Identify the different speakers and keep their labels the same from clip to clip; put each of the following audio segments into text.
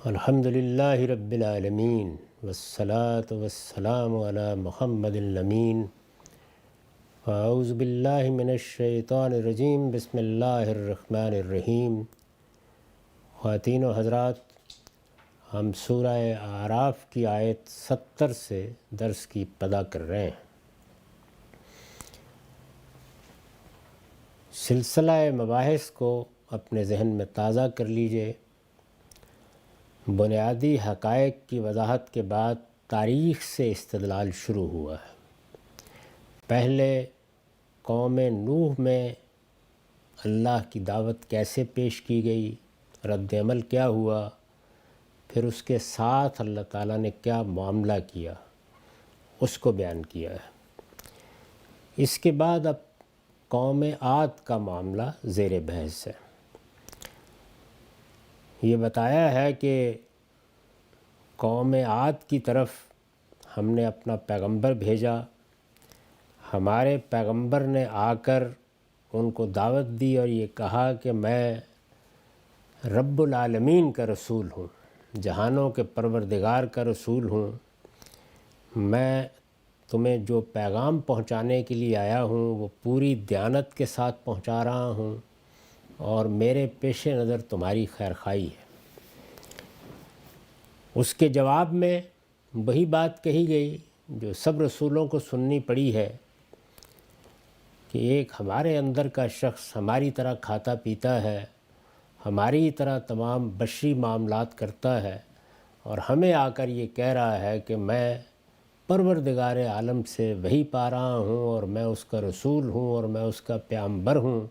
Speaker 1: الحمد للہ رب العالمین والصلاة والسلام علی محمد الامین اعوذ باللہ من الشیطان الرجیم بسم اللہ الرحمن الرحیم۔ خواتین و حضرات، ہم سورہ اعراف کی آیت 70 سے درس کی ابتدا کر رہے ہیں۔ سلسلہ مباحث کو اپنے ذہن میں تازہ کر لیجئے۔ بنیادی حقائق کی وضاحت کے بعد تاریخ سے استدلال شروع ہوا ہے۔ پہلے قوم نوح میں اللہ کی دعوت کیسے پیش کی گئی، رد عمل کیا ہوا، پھر اس کے ساتھ اللہ تعالیٰ نے کیا معاملہ کیا، اس کو بیان کیا ہے۔ اس کے بعد اب قوم عاد کا معاملہ زیر بحث ہے۔ یہ بتایا ہے کہ قوم عاد کی طرف ہم نے اپنا پیغمبر بھیجا، ہمارے پیغمبر نے آ کر ان کو دعوت دی اور یہ کہا کہ میں رب العالمین کا رسول ہوں، جہانوں کے پروردگار کا رسول ہوں، میں تمہیں جو پیغام پہنچانے کے لیے آیا ہوں وہ پوری دیانت کے ساتھ پہنچا رہا ہوں اور میرے پیش نظر تمہاری خیرخواہی ہے۔ اس کے جواب میں وہی بات کہی گئی جو سب رسولوں کو سننی پڑی ہے کہ ایک ہمارے اندر کا شخص ہماری طرح کھاتا پیتا ہے، ہماری طرح تمام بشری معاملات کرتا ہے، اور ہمیں آ کر یہ کہہ رہا ہے کہ میں پروردگار عالم سے وحی پا رہا ہوں اور میں اس کا رسول ہوں اور میں اس کا پیغمبر ہوں،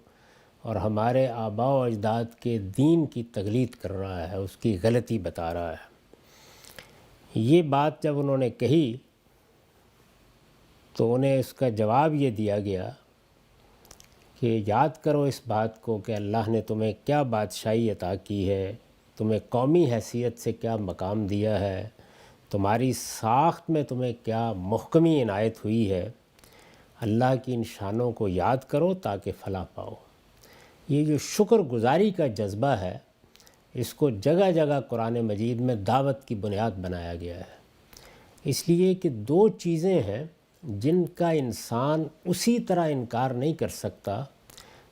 Speaker 1: اور ہمارے آباء و اجداد کے دین کی تقلید کر رہا ہے، اس کی غلطی بتا رہا ہے۔ یہ بات جب انہوں نے کہی تو انہیں اس کا جواب یہ دیا گیا کہ یاد کرو اس بات کو کہ اللہ نے تمہیں کیا بادشاہی عطا کی ہے، تمہیں قومی حیثیت سے کیا مقام دیا ہے، تمہاری ساخت میں تمہیں کیا محکمی عنایت ہوئی ہے۔ اللہ کی ان شانوں کو یاد کرو تاکہ فلاح پاؤ۔ یہ جو شکر گزاری کا جذبہ ہے، اس کو جگہ جگہ قرآن مجید میں دعوت کی بنیاد بنایا گیا ہے، اس لیے کہ دو چیزیں ہیں جن کا انسان اسی طرح انکار نہیں کر سکتا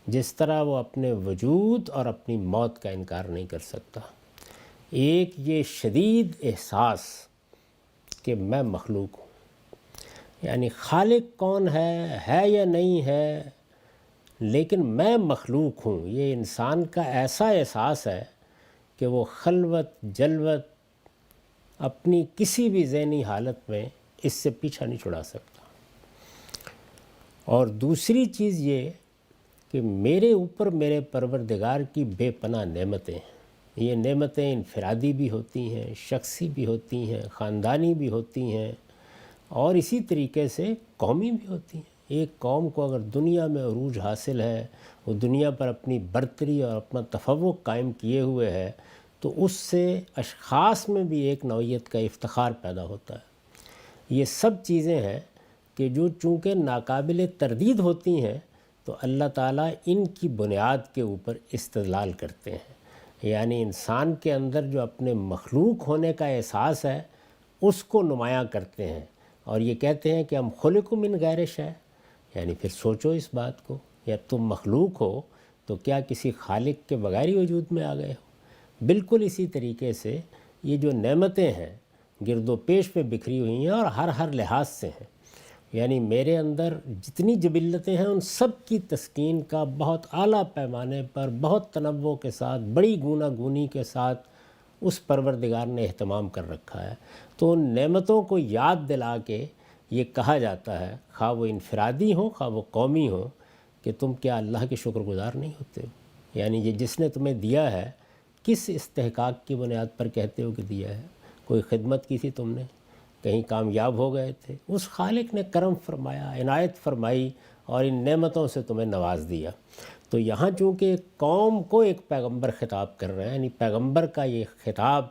Speaker 1: جس طرح وہ اپنے وجود اور اپنی موت کا انکار نہیں کر سکتا۔ ایک یہ شدید احساس کہ میں مخلوق ہوں، یعنی خالق کون ہے یا نہیں ہے، لیکن میں مخلوق ہوں۔ یہ انسان کا ایسا احساس ہے کہ وہ خلوت جلوت اپنی کسی بھی ذہنی حالت میں اس سے پیچھا نہیں چھڑا سکتا۔ اور دوسری چیز یہ کہ میرے اوپر میرے پروردگار کی بے پناہ نعمتیں ہیں۔ یہ نعمتیں انفرادی بھی ہوتی ہیں، شخصی بھی ہوتی ہیں، خاندانی بھی ہوتی ہیں، اور اسی طریقے سے قومی بھی ہوتی ہیں۔ ایک قوم کو اگر دنیا میں عروج حاصل ہے، وہ دنیا پر اپنی برتری اور اپنا تفوق قائم کیے ہوئے ہے، تو اس سے اشخاص میں بھی ایک نوعیت کا افتخار پیدا ہوتا ہے۔ یہ سب چیزیں ہیں کہ جو چونکہ ناقابل تردید ہوتی ہیں، تو اللہ تعالیٰ ان کی بنیاد کے اوپر استدلال کرتے ہیں، یعنی انسان کے اندر جو اپنے مخلوق ہونے کا احساس ہے اس کو نمایاں کرتے ہیں، اور یہ کہتے ہیں کہ ہم خلق من غیر شیء، یعنی پھر سوچو اس بات کو، یا تم مخلوق ہو تو کیا کسی خالق کے بغیر ہی وجود میں آ گئے ہو۔ بالکل اسی طریقے سے یہ جو نعمتیں ہیں گرد و پیش میں بکھری ہوئی ہیں اور ہر لحاظ سے ہیں، یعنی میرے اندر جتنی جبلتیں ہیں ان سب کی تسکین کا بہت اعلیٰ پیمانے پر بہت تنوع کے ساتھ بڑی گوناگونی کے ساتھ اس پروردگار نے اہتمام کر رکھا ہے۔ تو ان نعمتوں کو یاد دلا کے یہ کہا جاتا ہے، خواہ وہ انفرادی ہوں خواہ وہ قومی ہوں، کہ تم کیا اللہ کے شکر گزار نہیں ہوتے ہو؟ یعنی یہ جس نے تمہیں دیا ہے کس استحقاق کی بنیاد پر کہتے ہو کہ دیا ہے؟ کوئی خدمت کی تھی تم نے، کہیں کامیاب ہو گئے تھے، اس خالق نے کرم فرمایا، عنایت فرمائی اور ان نعمتوں سے تمہیں نواز دیا۔ تو یہاں چونکہ ایک قوم کو ایک پیغمبر خطاب کر رہے ہیں، یعنی پیغمبر کا یہ خطاب،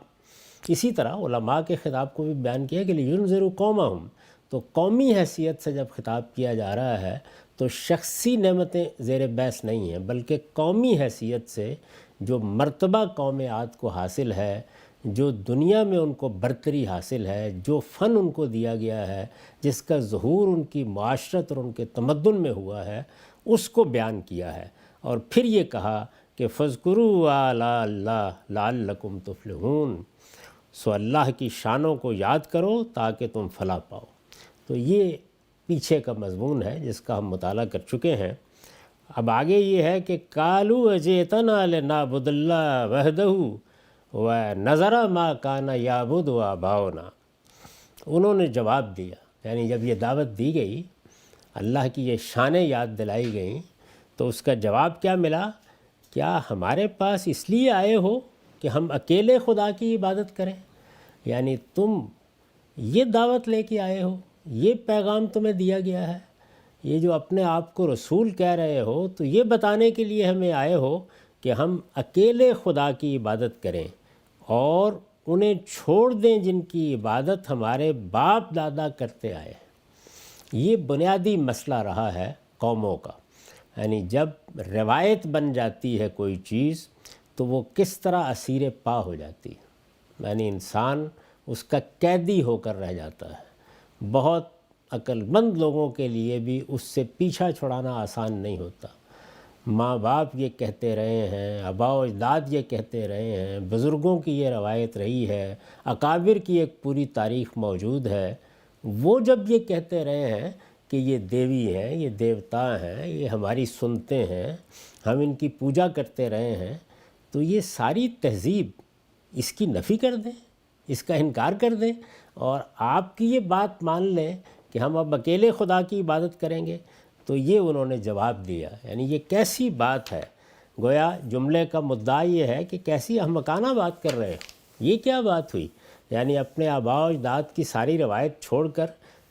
Speaker 1: اسی طرح علماء کے خطاب کو بھی بیان کیا کہ لِيُنذِرُوا قَوْمَهُمْ، تو قومی حیثیت سے جب خطاب کیا جا رہا ہے تو شخصی نعمتیں زیر بحث نہیں ہیں، بلکہ قومی حیثیت سے جو مرتبہ قوم عاد کو حاصل ہے، جو دنیا میں ان کو برتری حاصل ہے، جو فن ان کو دیا گیا ہے، جس کا ظہور ان کی معاشرت اور ان کے تمدن میں ہوا ہے، اس کو بیان کیا ہے۔ اور پھر یہ کہا کہ فَاذْكُرُوا آلَاءَ اللَّهِ لَعَلَّكُمْ تُفْلِحُونَ، سو اللہ کی شانوں کو یاد کرو تاکہ تم فلاح پاؤ۔ تو یہ پیچھے کا مضمون ہے جس کا ہم مطالعہ کر چکے ہیں۔ اب آگے یہ ہے کہ قَالُوا أَجِئْتَنَا لِنَعْبُدَ اللَّهَ وَحْدَهُ وَنَذَرَ مَا كَانَ يَعْبُدُ آبَاؤُنَا۔ انہوں نے جواب دیا، یعنی جب یہ دعوت دی گئی، اللہ کی یہ شانیں یاد دلائی گئیں، تو اس کا جواب کیا ملا؟ کیا ہمارے پاس اس لیے آئے ہو کہ ہم اکیلے خدا کی عبادت کریں؟ یعنی تم یہ دعوت لے کے آئے ہو، یہ پیغام تمہیں دیا گیا ہے، یہ جو اپنے آپ کو رسول کہہ رہے ہو، تو یہ بتانے کے لیے ہمیں آئے ہو کہ ہم اکیلے خدا کی عبادت کریں اور انہیں چھوڑ دیں جن کی عبادت ہمارے باپ دادا کرتے آئے ہیں۔ یہ بنیادی مسئلہ رہا ہے قوموں کا، یعنی جب روایت بن جاتی ہے کوئی چیز تو وہ کس طرح اسیر پا ہو جاتی ہے، یعنی انسان اس کا قیدی ہو کر رہ جاتا ہے۔ بہت عقل مند لوگوں کے لیے بھی اس سے پیچھا چھڑانا آسان نہیں ہوتا۔ ماں باپ یہ کہتے رہے ہیں، آباء و اجداد یہ کہتے رہے ہیں، بزرگوں کی یہ روایت رہی ہے، اکابر کی ایک پوری تاریخ موجود ہے، وہ جب یہ کہتے رہے ہیں کہ یہ دیوی ہیں، یہ دیوتا ہیں، یہ ہماری سنتے ہیں، ہم ان کی پوجا کرتے رہے ہیں، تو یہ ساری تہذیب اس کی نفی کر دیں، اس کا انکار کر دیں اور آپ کی یہ بات مان لیں کہ ہم اب اکیلے خدا کی عبادت کریں گے۔ تو یہ انہوں نے جواب دیا، یعنی یہ کیسی بات ہے؟ گویا جملے کا مدعا یہ ہے کہ کیسی احمقانہ بات کر رہے ہیں، یہ کیا بات ہوئی؟ یعنی اپنے آباء و اجداد کی ساری روایت چھوڑ کر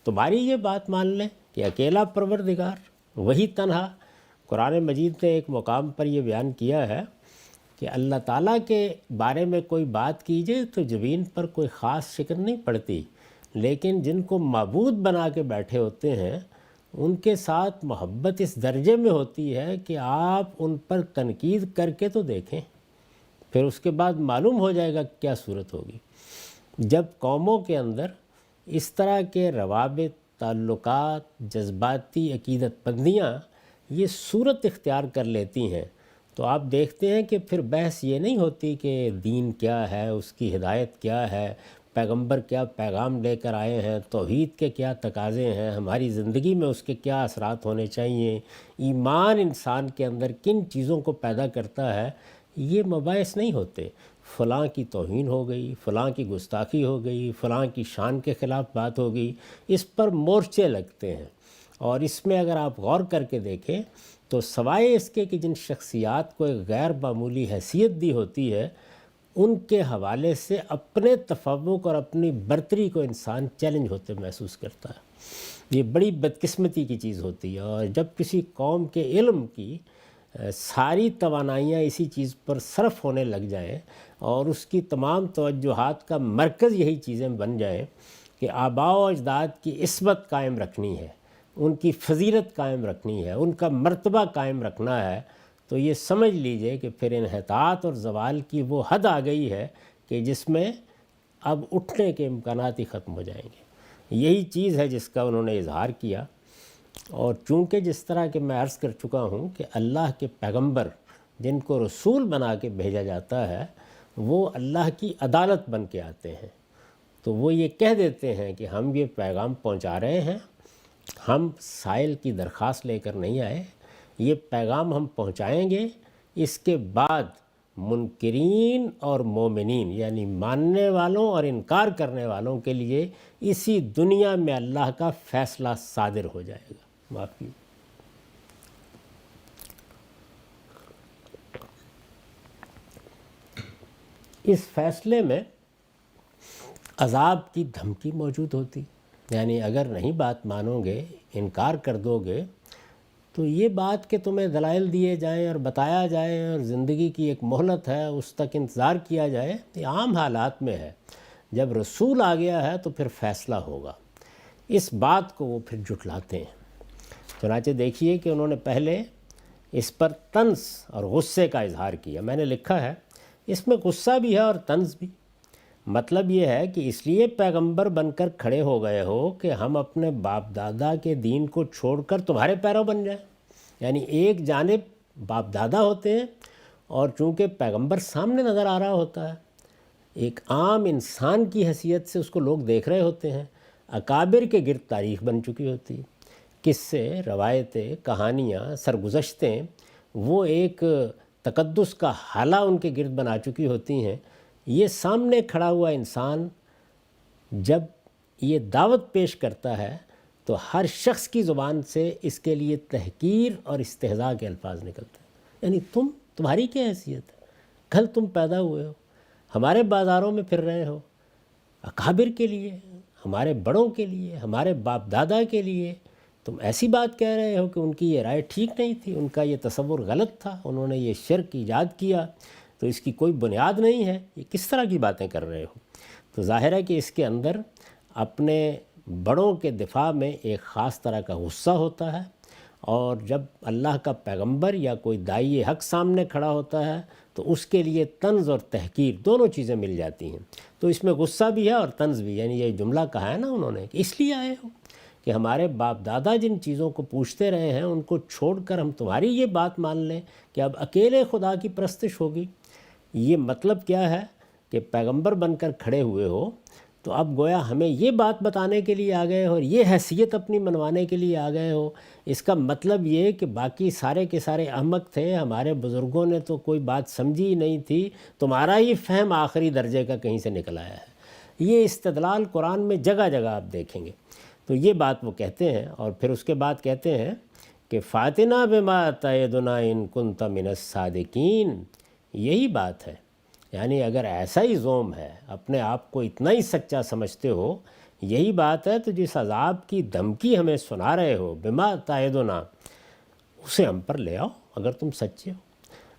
Speaker 1: تمہاری یہ بات مان لیں کہ اکیلا پروردگار، وہی تنہا۔ قرآن مجید نے ایک مقام پر یہ بیان کیا ہے کہ اللہ تعالیٰ کے بارے میں کوئی بات کیجئے تو زمین پر کوئی خاص شکن نہیں پڑتی، لیکن جن کو معبود بنا کے بیٹھے ہوتے ہیں ان کے ساتھ محبت اس درجے میں ہوتی ہے کہ آپ ان پر تنقید کر کے تو دیکھیں، پھر اس کے بعد معلوم ہو جائے گا کیا صورت ہوگی۔ جب قوموں کے اندر اس طرح کے روابط، تعلقات، جذباتی عقیدت بندیاں یہ صورت اختیار کر لیتی ہیں تو آپ دیکھتے ہیں کہ پھر بحث یہ نہیں ہوتی کہ دین کیا ہے، اس کی ہدایت کیا ہے، پیغمبر کیا پیغام لے کر آئے ہیں، توحید کے کیا تقاضے ہیں، ہماری زندگی میں اس کے کیا اثرات ہونے چاہیے، ایمان انسان کے اندر کن چیزوں کو پیدا کرتا ہے، یہ مباحث نہیں ہوتے۔ فلاں کی توہین ہو گئی، فلاں کی گستاخی ہو گئی، فلاں کی شان کے خلاف بات ہو گئی، اس پر مورچے لگتے ہیں۔ اور اس میں اگر آپ غور کر کے دیکھیں تو سوائے اس کے کہ جن شخصیات کو ایک غیر معمولی حیثیت دی ہوتی ہے، ان کے حوالے سے اپنے تفوق اور اپنی برتری کو انسان چیلنج ہوتے محسوس کرتا ہے۔ یہ بڑی بدقسمتی کی چیز ہوتی ہے، اور جب کسی قوم کے علم کی ساری توانائیاں اسی چیز پر صرف ہونے لگ جائیں اور اس کی تمام توجہات کا مرکز یہی چیزیں بن جائیں کہ آباء و اجداد کی عصمت قائم رکھنی ہے، ان کی فضیلت قائم رکھنی ہے، ان کا مرتبہ قائم رکھنا ہے، تو یہ سمجھ لیجئے کہ پھر انحطاط اور زوال کی وہ حد آ گئی ہے کہ جس میں اب اٹھنے کے امکانات ہی ختم ہو جائیں گے۔ یہی چیز ہے جس کا انہوں نے اظہار کیا۔ اور چونکہ جس طرح کہ میں عرض کر چکا ہوں کہ اللہ کے پیغمبر جن کو رسول بنا کے بھیجا جاتا ہے وہ اللہ کی عدالت بن کے آتے ہیں، تو وہ یہ کہہ دیتے ہیں کہ ہم یہ پیغام پہنچا رہے ہیں، ہم سائل کی درخواست لے کر نہیں آئے، یہ پیغام ہم پہنچائیں گے، اس کے بعد منکرین اور مومنین یعنی ماننے والوں اور انکار کرنے والوں کے لیے اسی دنیا میں اللہ کا فیصلہ صادر ہو جائے گا۔ معافی۔ اس فیصلے میں عذاب کی دھمکی موجود ہوتی، یعنی اگر نہیں بات مانو گے، انکار کر دو گے، تو یہ بات کہ تمہیں دلائل دیے جائیں اور بتایا جائے اور زندگی کی ایک مہلت ہے اس تک انتظار کیا جائے، یہ عام حالات میں ہے۔ جب رسول آ گیا ہے تو پھر فیصلہ ہوگا، اس بات کو وہ پھر جھٹلاتے ہیں۔ چنانچہ دیکھیے کہ انہوں نے پہلے اس پر طنز اور غصے کا اظہار کیا۔ میں نے لکھا ہے اس میں غصہ بھی ہے اور طنز بھی۔ مطلب یہ ہے کہ اس لیے پیغمبر بن کر کھڑے ہو گئے ہو کہ ہم اپنے باپ دادا کے دین کو چھوڑ کر تمہارے پیرو بن جائیں۔ یعنی ایک جانب باپ دادا ہوتے ہیں اور چونکہ پیغمبر سامنے نظر آ رہا ہوتا ہے، ایک عام انسان کی حیثیت سے اس کو لوگ دیکھ رہے ہوتے ہیں، اکابر کے گرد تاریخ بن چکی ہوتی ہے، قصے، روایتیں، کہانیاں، سرگزشتیں، وہ ایک تقدس کا حالہ ان کے گرد بنا چکی ہوتی ہیں۔ یہ سامنے کھڑا ہوا انسان جب یہ دعوت پیش کرتا ہے تو ہر شخص کی زبان سے اس کے لیے تحقیر اور استہزاء کے الفاظ نکلتے ہیں۔ یعنی تمہاری کیا حیثیت ہے؟ کل تم پیدا ہوئے ہو، ہمارے بازاروں میں پھر رہے ہو، اکابر کے لیے، ہمارے بڑوں کے لیے، ہمارے باپ دادا کے لیے تم ایسی بات کہہ رہے ہو کہ ان کی یہ رائے ٹھیک نہیں تھی، ان کا یہ تصور غلط تھا، انہوں نے یہ شرک ایجاد کیا تو اس کی کوئی بنیاد نہیں ہے، یہ کس طرح کی باتیں کر رہے ہو؟ تو ظاہر ہے کہ اس کے اندر اپنے بڑوں کے دفاع میں ایک خاص طرح کا غصہ ہوتا ہے، اور جب اللہ کا پیغمبر یا کوئی داعی حق سامنے کھڑا ہوتا ہے تو اس کے لیے طنز اور تحقیر دونوں چیزیں مل جاتی ہیں۔ تو اس میں غصہ بھی ہے اور طنز بھی، یعنی یہ جملہ کہا ہے نا انہوں نے کہ اس لیے آئے ہو کہ ہمارے باپ دادا جن چیزوں کو پوچھتے رہے ہیں ان کو چھوڑ کر ہم تمہاری یہ بات مان لیں کہ اب اکیلے خدا کی پرستش ہوگی۔ یہ مطلب کیا ہے کہ پیغمبر بن کر کھڑے ہوئے ہو تو اب گویا ہمیں یہ بات بتانے کے لیے آ گئے ہو اور یہ حیثیت اپنی منوانے کے لیے آ گئے ہو۔ اس کا مطلب یہ کہ باقی سارے کے سارے احمق تھے، ہمارے بزرگوں نے تو کوئی بات سمجھی ہی نہیں تھی، تمہارا ہی فہم آخری درجے کا کہیں سے نکل آیا ہے۔ یہ استدلال قرآن میں جگہ جگہ آپ دیکھیں گے۔ تو یہ بات وہ کہتے ہیں، اور پھر اس کے بعد کہتے ہیں کہ فاتنا بما تعدنا ان کنت من الصادقین۔ یہی بات ہے، یعنی اگر ایسا ہی زوم ہے، اپنے آپ کو اتنا ہی سچا سمجھتے ہو، یہی بات ہے تو جس عذاب کی دھمکی ہمیں سنا رہے ہو بما تعدنا، اسے ہم پر لے آؤ اگر تم سچے ہو۔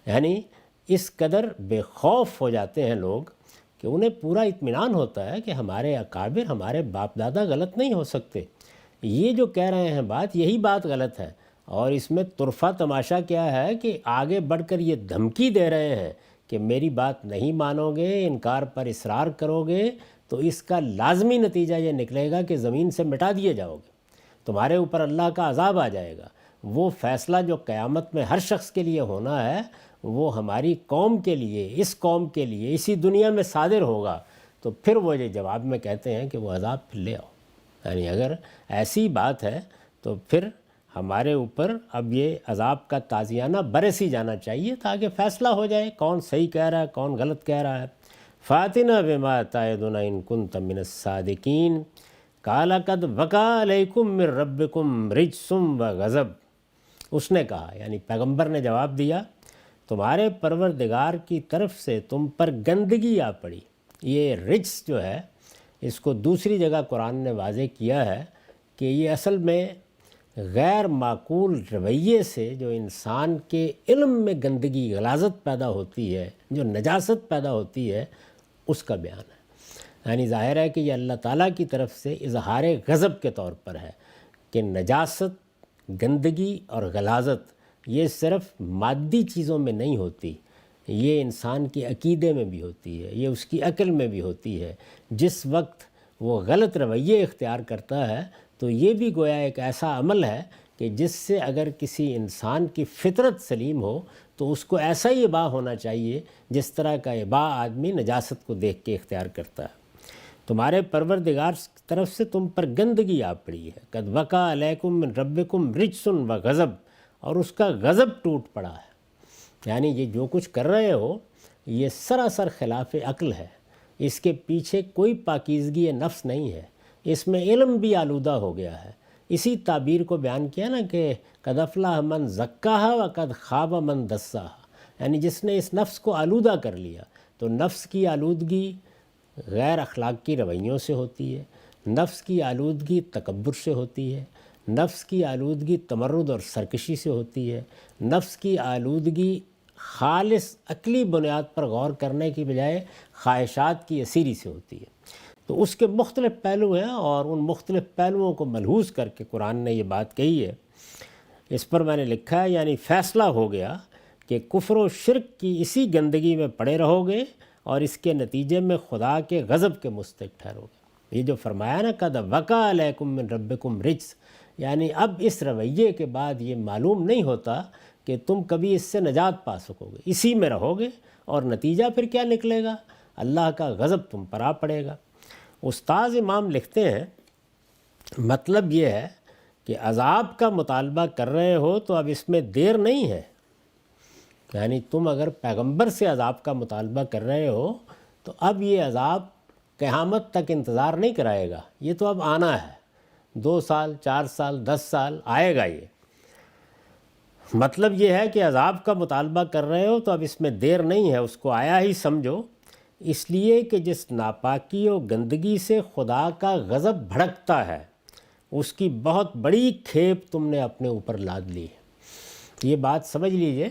Speaker 1: یعنی اس قدر بے خوف ہو جاتے ہیں لوگ کہ انہیں پورا اطمینان ہوتا ہے کہ ہمارے اکابر، ہمارے باپ دادا غلط نہیں ہو سکتے، یہ جو کہہ رہے ہیں بات، یہی بات غلط ہے۔ اور اس میں طرفہ تماشا کیا ہے کہ آگے بڑھ کر یہ دھمکی دے رہے ہیں کہ میری بات نہیں مانو گے، انکار پر اصرار کرو گے تو اس کا لازمی نتیجہ یہ نکلے گا کہ زمین سے مٹا دیے جاؤ گے، تمہارے اوپر اللہ کا عذاب آ جائے گا۔ وہ فیصلہ جو قیامت میں ہر شخص کے لیے ہونا ہے، وہ ہماری قوم کے لیے، اس قوم کے لیے اسی دنیا میں صادر ہوگا۔ تو پھر وہ یہ جواب میں کہتے ہیں کہ وہ عذاب پھر لے آؤ۔ یعنی اگر ایسی بات ہے تو پھر ہمارے اوپر اب یہ عذاب کا تازیانہ برس ہی جانا چاہیے تاکہ فیصلہ ہو جائے کون صحیح کہہ رہا ہے کون غلط کہہ رہا ہے۔ فاتنا بما تعدنا ان کنت من الصادقین قال قد وقع علیکم من ربکم رجس وغضب۔ اس نے کہا، یعنی پیغمبر نے جواب دیا، تمہارے پروردگار کی طرف سے تم پر گندگی آ پڑی۔ یہ رجس جو ہے اس کو دوسری جگہ قرآن نے واضح کیا ہے کہ یہ اصل میں غیر معقول رویے سے جو انسان کے علم میں گندگی، غلاظت پیدا ہوتی ہے، جو نجاست پیدا ہوتی ہے، اس کا بیان ہے۔ یعنی ظاہر ہے کہ یہ اللہ تعالیٰ کی طرف سے اظہار غضب کے طور پر ہے کہ نجاست، گندگی اور غلاظت یہ صرف مادی چیزوں میں نہیں ہوتی، یہ انسان کے عقیدے میں بھی ہوتی ہے، یہ اس کی عقل میں بھی ہوتی ہے۔ جس وقت وہ غلط رویے اختیار کرتا ہے تو یہ بھی گویا ایک ایسا عمل ہے کہ جس سے اگر کسی انسان کی فطرت سلیم ہو تو اس کو ایسا ہی اباہ ہونا چاہیے جس طرح کا اباہ آدمی نجاست کو دیکھ کے اختیار کرتا ہے۔ تمہارے پروردگار کی طرف سے تم پر گندگی آ پڑی ہے، قد وقع علیکم من ربکم رجس وغضب، اور اس کا غضب ٹوٹ پڑا ہے۔ یعنی یہ جو کچھ کر رہے ہو یہ سراسر خلاف عقل ہے، اس کے پیچھے کوئی پاکیزگی نفس نہیں ہے، اس میں علم بھی آلودہ ہو گیا ہے۔ اسی تعبیر کو بیان کیا نا کہ قد افلح من زکاہا وقد خاب من دساہا، یعنی جس نے اس نفس کو آلودہ کر لیا۔ تو نفس کی آلودگی غیر اخلاقی رویوں سے ہوتی ہے، نفس کی آلودگی تکبر سے ہوتی ہے، نفس کی آلودگی تمرد اور سرکشی سے ہوتی ہے، نفس کی آلودگی خالص عقلی بنیاد پر غور کرنے کی بجائے خواہشات کی اسیری سے ہوتی ہے۔ تو اس کے مختلف پہلو ہیں اور ان مختلف پہلوؤں کو ملحوظ کر کے قرآن نے یہ بات کہی ہے اس پر میں نے لکھا ہے یعنی فیصلہ ہو گیا کہ کفر و شرک کی اسی گندگی میں پڑے رہو گے اور اس کے نتیجے میں خدا کے غضب کے مستحق ٹھہرو گے۔ یہ جو فرمایا نا قد وقع علیکم من ربکم رجس، یعنی اب اس رویے کے بعد یہ معلوم نہیں ہوتا کہ تم کبھی اس سے نجات پا سکو گے، اسی میں رہو گے اور نتیجہ پھر کیا نکلے گا؟ اللہ کا غضب تم پر آ پڑے گا۔ استاذ امام لکھتے ہیں مطلب یہ ہے کہ عذاب کا مطالبہ کر رہے ہو تو اب اس میں دیر نہیں ہے، یعنی تم اگر پیغمبر سے عذاب کا مطالبہ کر رہے ہو تو اب یہ عذاب قیامت تک انتظار نہیں کرائے گا، یہ تو اب آنا ہے، 2 سال 4 سال 10 سال آئے گا۔ یہ مطلب یہ ہے کہ عذاب کا مطالبہ کر رہے ہو تو اب اس میں دیر نہیں ہے، اس کو آیا ہی سمجھو، اس لیے کہ جس ناپاکی و گندگی سے خدا کا غضب بھڑکتا ہے اس کی بہت بڑی کھیپ تم نے اپنے اوپر لاد لی ہے۔ یہ بات سمجھ لیجئے،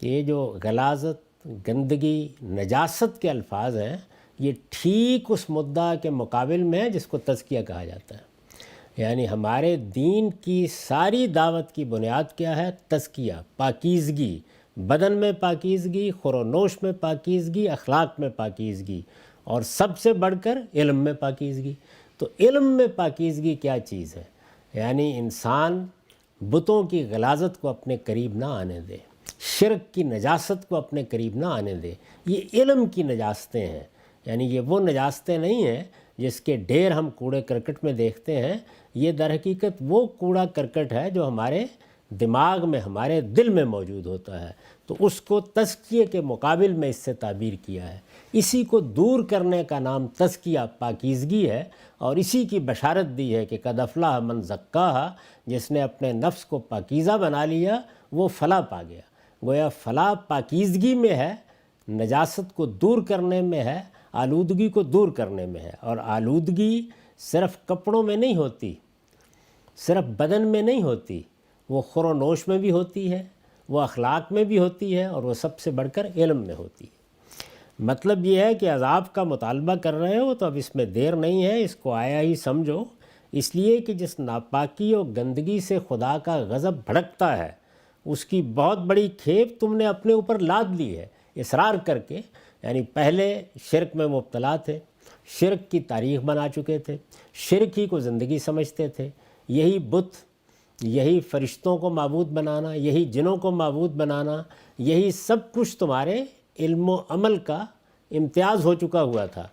Speaker 1: یہ جو غلاظت، گندگی، نجاست کے الفاظ ہیں یہ ٹھیک اس مدعا کے مقابل میں ہے جس کو تزکیہ کہا جاتا ہے۔ یعنی ہمارے دین کی ساری دعوت کی بنیاد کیا ہے؟ تزکیہ، پاکیزگی، بدن میں پاکیزگی، خور و نوش میں پاکیزگی، اخلاق میں پاکیزگی، اور سب سے بڑھ کر علم میں پاکیزگی۔ تو علم میں پاکیزگی کیا چیز ہے؟ یعنی انسان بتوں کی غلاظت کو اپنے قریب نہ آنے دے، شرک کی نجاست کو اپنے قریب نہ آنے دے۔ یہ علم کی نجاستیں ہیں، یعنی یہ وہ نجاستیں نہیں ہیں جس کے ڈھیر ہم کوڑے کرکٹ میں دیکھتے ہیں، یہ در حقیقت وہ کوڑا کرکٹ ہے جو ہمارے دماغ میں، ہمارے دل میں موجود ہوتا ہے، تو اس کو تزکیے کے مقابل میں اس سے تعبیر کیا ہے۔ اسی کو دور کرنے کا نام تزکیہ، پاکیزگی ہے، اور اسی کی بشارت دی ہے کہ قد افلح من زکاہا، جس نے اپنے نفس کو پاکیزہ بنا لیا وہ فلاح پا گیا۔ گویا فلاح پاکیزگی میں ہے، نجاست کو دور کرنے میں ہے، آلودگی کو دور کرنے میں ہے، اور آلودگی صرف کپڑوں میں نہیں ہوتی، صرف بدن میں نہیں ہوتی، وہ خور و نوش میں بھی ہوتی ہے، وہ اخلاق میں بھی ہوتی ہے، اور وہ سب سے بڑھ کر علم میں ہوتی ہے۔ مطلب یہ ہے کہ عذاب کا مطالبہ کر رہے ہو تو اب اس میں دیر نہیں ہے، اس کو آیا ہی سمجھو، اس لیے کہ جس ناپاکی و گندگی سے خدا کا غضب بھڑکتا ہے اس کی بہت بڑی کھیپ تم نے اپنے اوپر لاد لی ہے اصرار کر کے۔ یعنی پہلے شرک میں مبتلا تھے، شرک کی تاریخ بنا چکے تھے، شرک ہی کو زندگی سمجھتے تھے، یہی بت، یہی فرشتوں کو معبود بنانا، یہی جنوں کو معبود بنانا، یہی سب کچھ تمہارے علم و عمل کا امتیاز ہو چکا ہوا تھا۔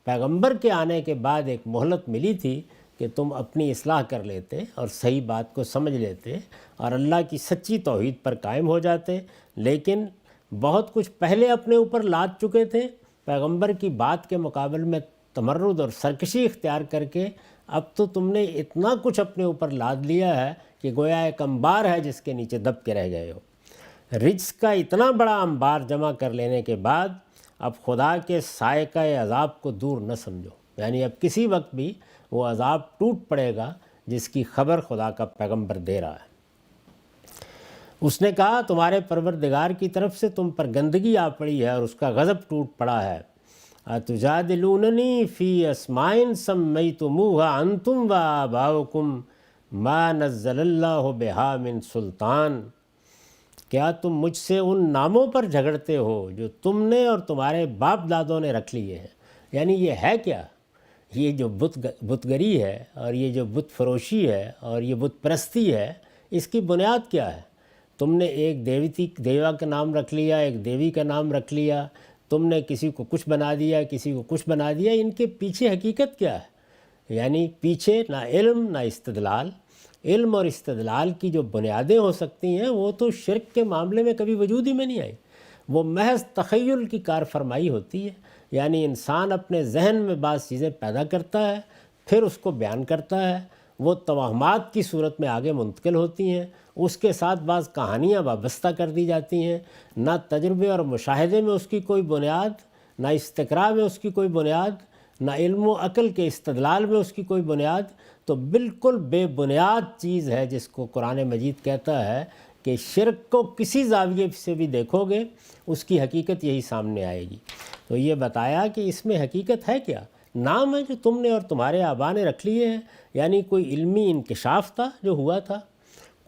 Speaker 1: پیغمبر کے آنے کے بعد ایک مہلت ملی تھی کہ تم اپنی اصلاح کر لیتے اور صحیح بات کو سمجھ لیتے اور اللہ کی سچی توحید پر قائم ہو جاتے، لیکن بہت کچھ پہلے اپنے اوپر لاد چکے تھے، پیغمبر کی بات کے مقابل میں تمرد اور سرکشی اختیار کر کے اب تو تم نے اتنا کچھ اپنے اوپر لاد لیا ہے کہ گویا ایک انبار ہے جس کے نیچے دب کے رہ گئے ہو۔ رجس کا اتنا بڑا انبار جمع کر لینے کے بعد اب خدا کے سائقہ عذاب کو دور نہ سمجھو، یعنی اب کسی وقت بھی وہ عذاب ٹوٹ پڑے گا جس کی خبر خدا کا پیغمبر دے رہا ہے۔ اس نے کہا تمہارے پروردگار کی طرف سے تم پر گندگی آ پڑی ہے اور اس کا غضب ٹوٹ پڑا ہے۔ اتجادلوننی فی اسماء سمیتموها انتم وآباؤکم ما نزل اللہ بہا من سلطان، کیا تم مجھ سے ان ناموں پر جھگڑتے ہو جو تم نے اور تمہارے باپ دادوں نے رکھ لیے ہیں؟ یعنی یہ ہے کیا؟ یہ جو بتگری ہے اور یہ جو بت فروشی ہے اور یہ بت پرستی ہے، اس کی بنیاد کیا ہے؟ تم نے ایک دیوا کا نام رکھ لیا، ایک دیوی کا نام رکھ لیا، تم نے کسی کو کچھ بنا دیا، کسی کو کچھ بنا دیا، ان کے پیچھے حقیقت کیا ہے؟ یعنی پیچھے نہ علم نہ استدلال۔ علم اور استدلال کی جو بنیادیں ہو سکتی ہیں وہ تو شرک کے معاملے میں کبھی وجود ہی میں نہیں آئی، وہ محض تخیل کی کار فرمائی ہوتی ہے۔ یعنی انسان اپنے ذہن میں بعض چیزیں پیدا کرتا ہے، پھر اس کو بیان کرتا ہے، وہ توہمات کی صورت میں آگے منتقل ہوتی ہیں، اس کے ساتھ بعض کہانیاں وابستہ کر دی جاتی ہیں، نہ تجربے اور مشاہدے میں اس کی کوئی بنیاد، نہ استقراء میں اس کی کوئی بنیاد، نہ علم و عقل کے استدلال میں اس کی کوئی بنیاد، تو بالکل بے بنیاد چیز ہے جس کو قرآن مجید کہتا ہے کہ شرک کو کسی زاویے سے بھی دیکھو گے اس کی حقیقت یہی سامنے آئے گی۔ تو یہ بتایا کہ اس میں حقیقت ہے کیا؟ نام ہے جو تم نے اور تمہارے آبا نے رکھ لیے ہیں، یعنی کوئی علمی انکشاف تھا جو ہوا تھا،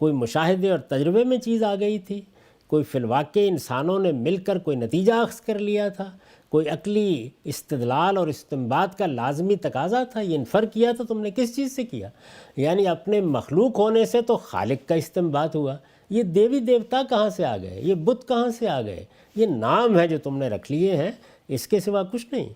Speaker 1: کوئی مشاہدے اور تجربے میں چیز آ گئی تھی، کوئی فی الواقع انسانوں نے مل کر کوئی نتیجہ اخذ کر لیا تھا، کوئی عقلی استدلال اور استنباط کا لازمی تقاضا تھا، یہ انفر کیا تو تم نے کس چیز سے کیا؟ یعنی اپنے مخلوق ہونے سے تو خالق کا استنباط ہوا۔ یہ دیوی دیوتا کہاں سے آ گئے؟ یہ بت کہاں سے آ گئے؟ یہ نام ہے جو تم نے رکھ لیے ہیں، اس کے سوا کچھ نہیں۔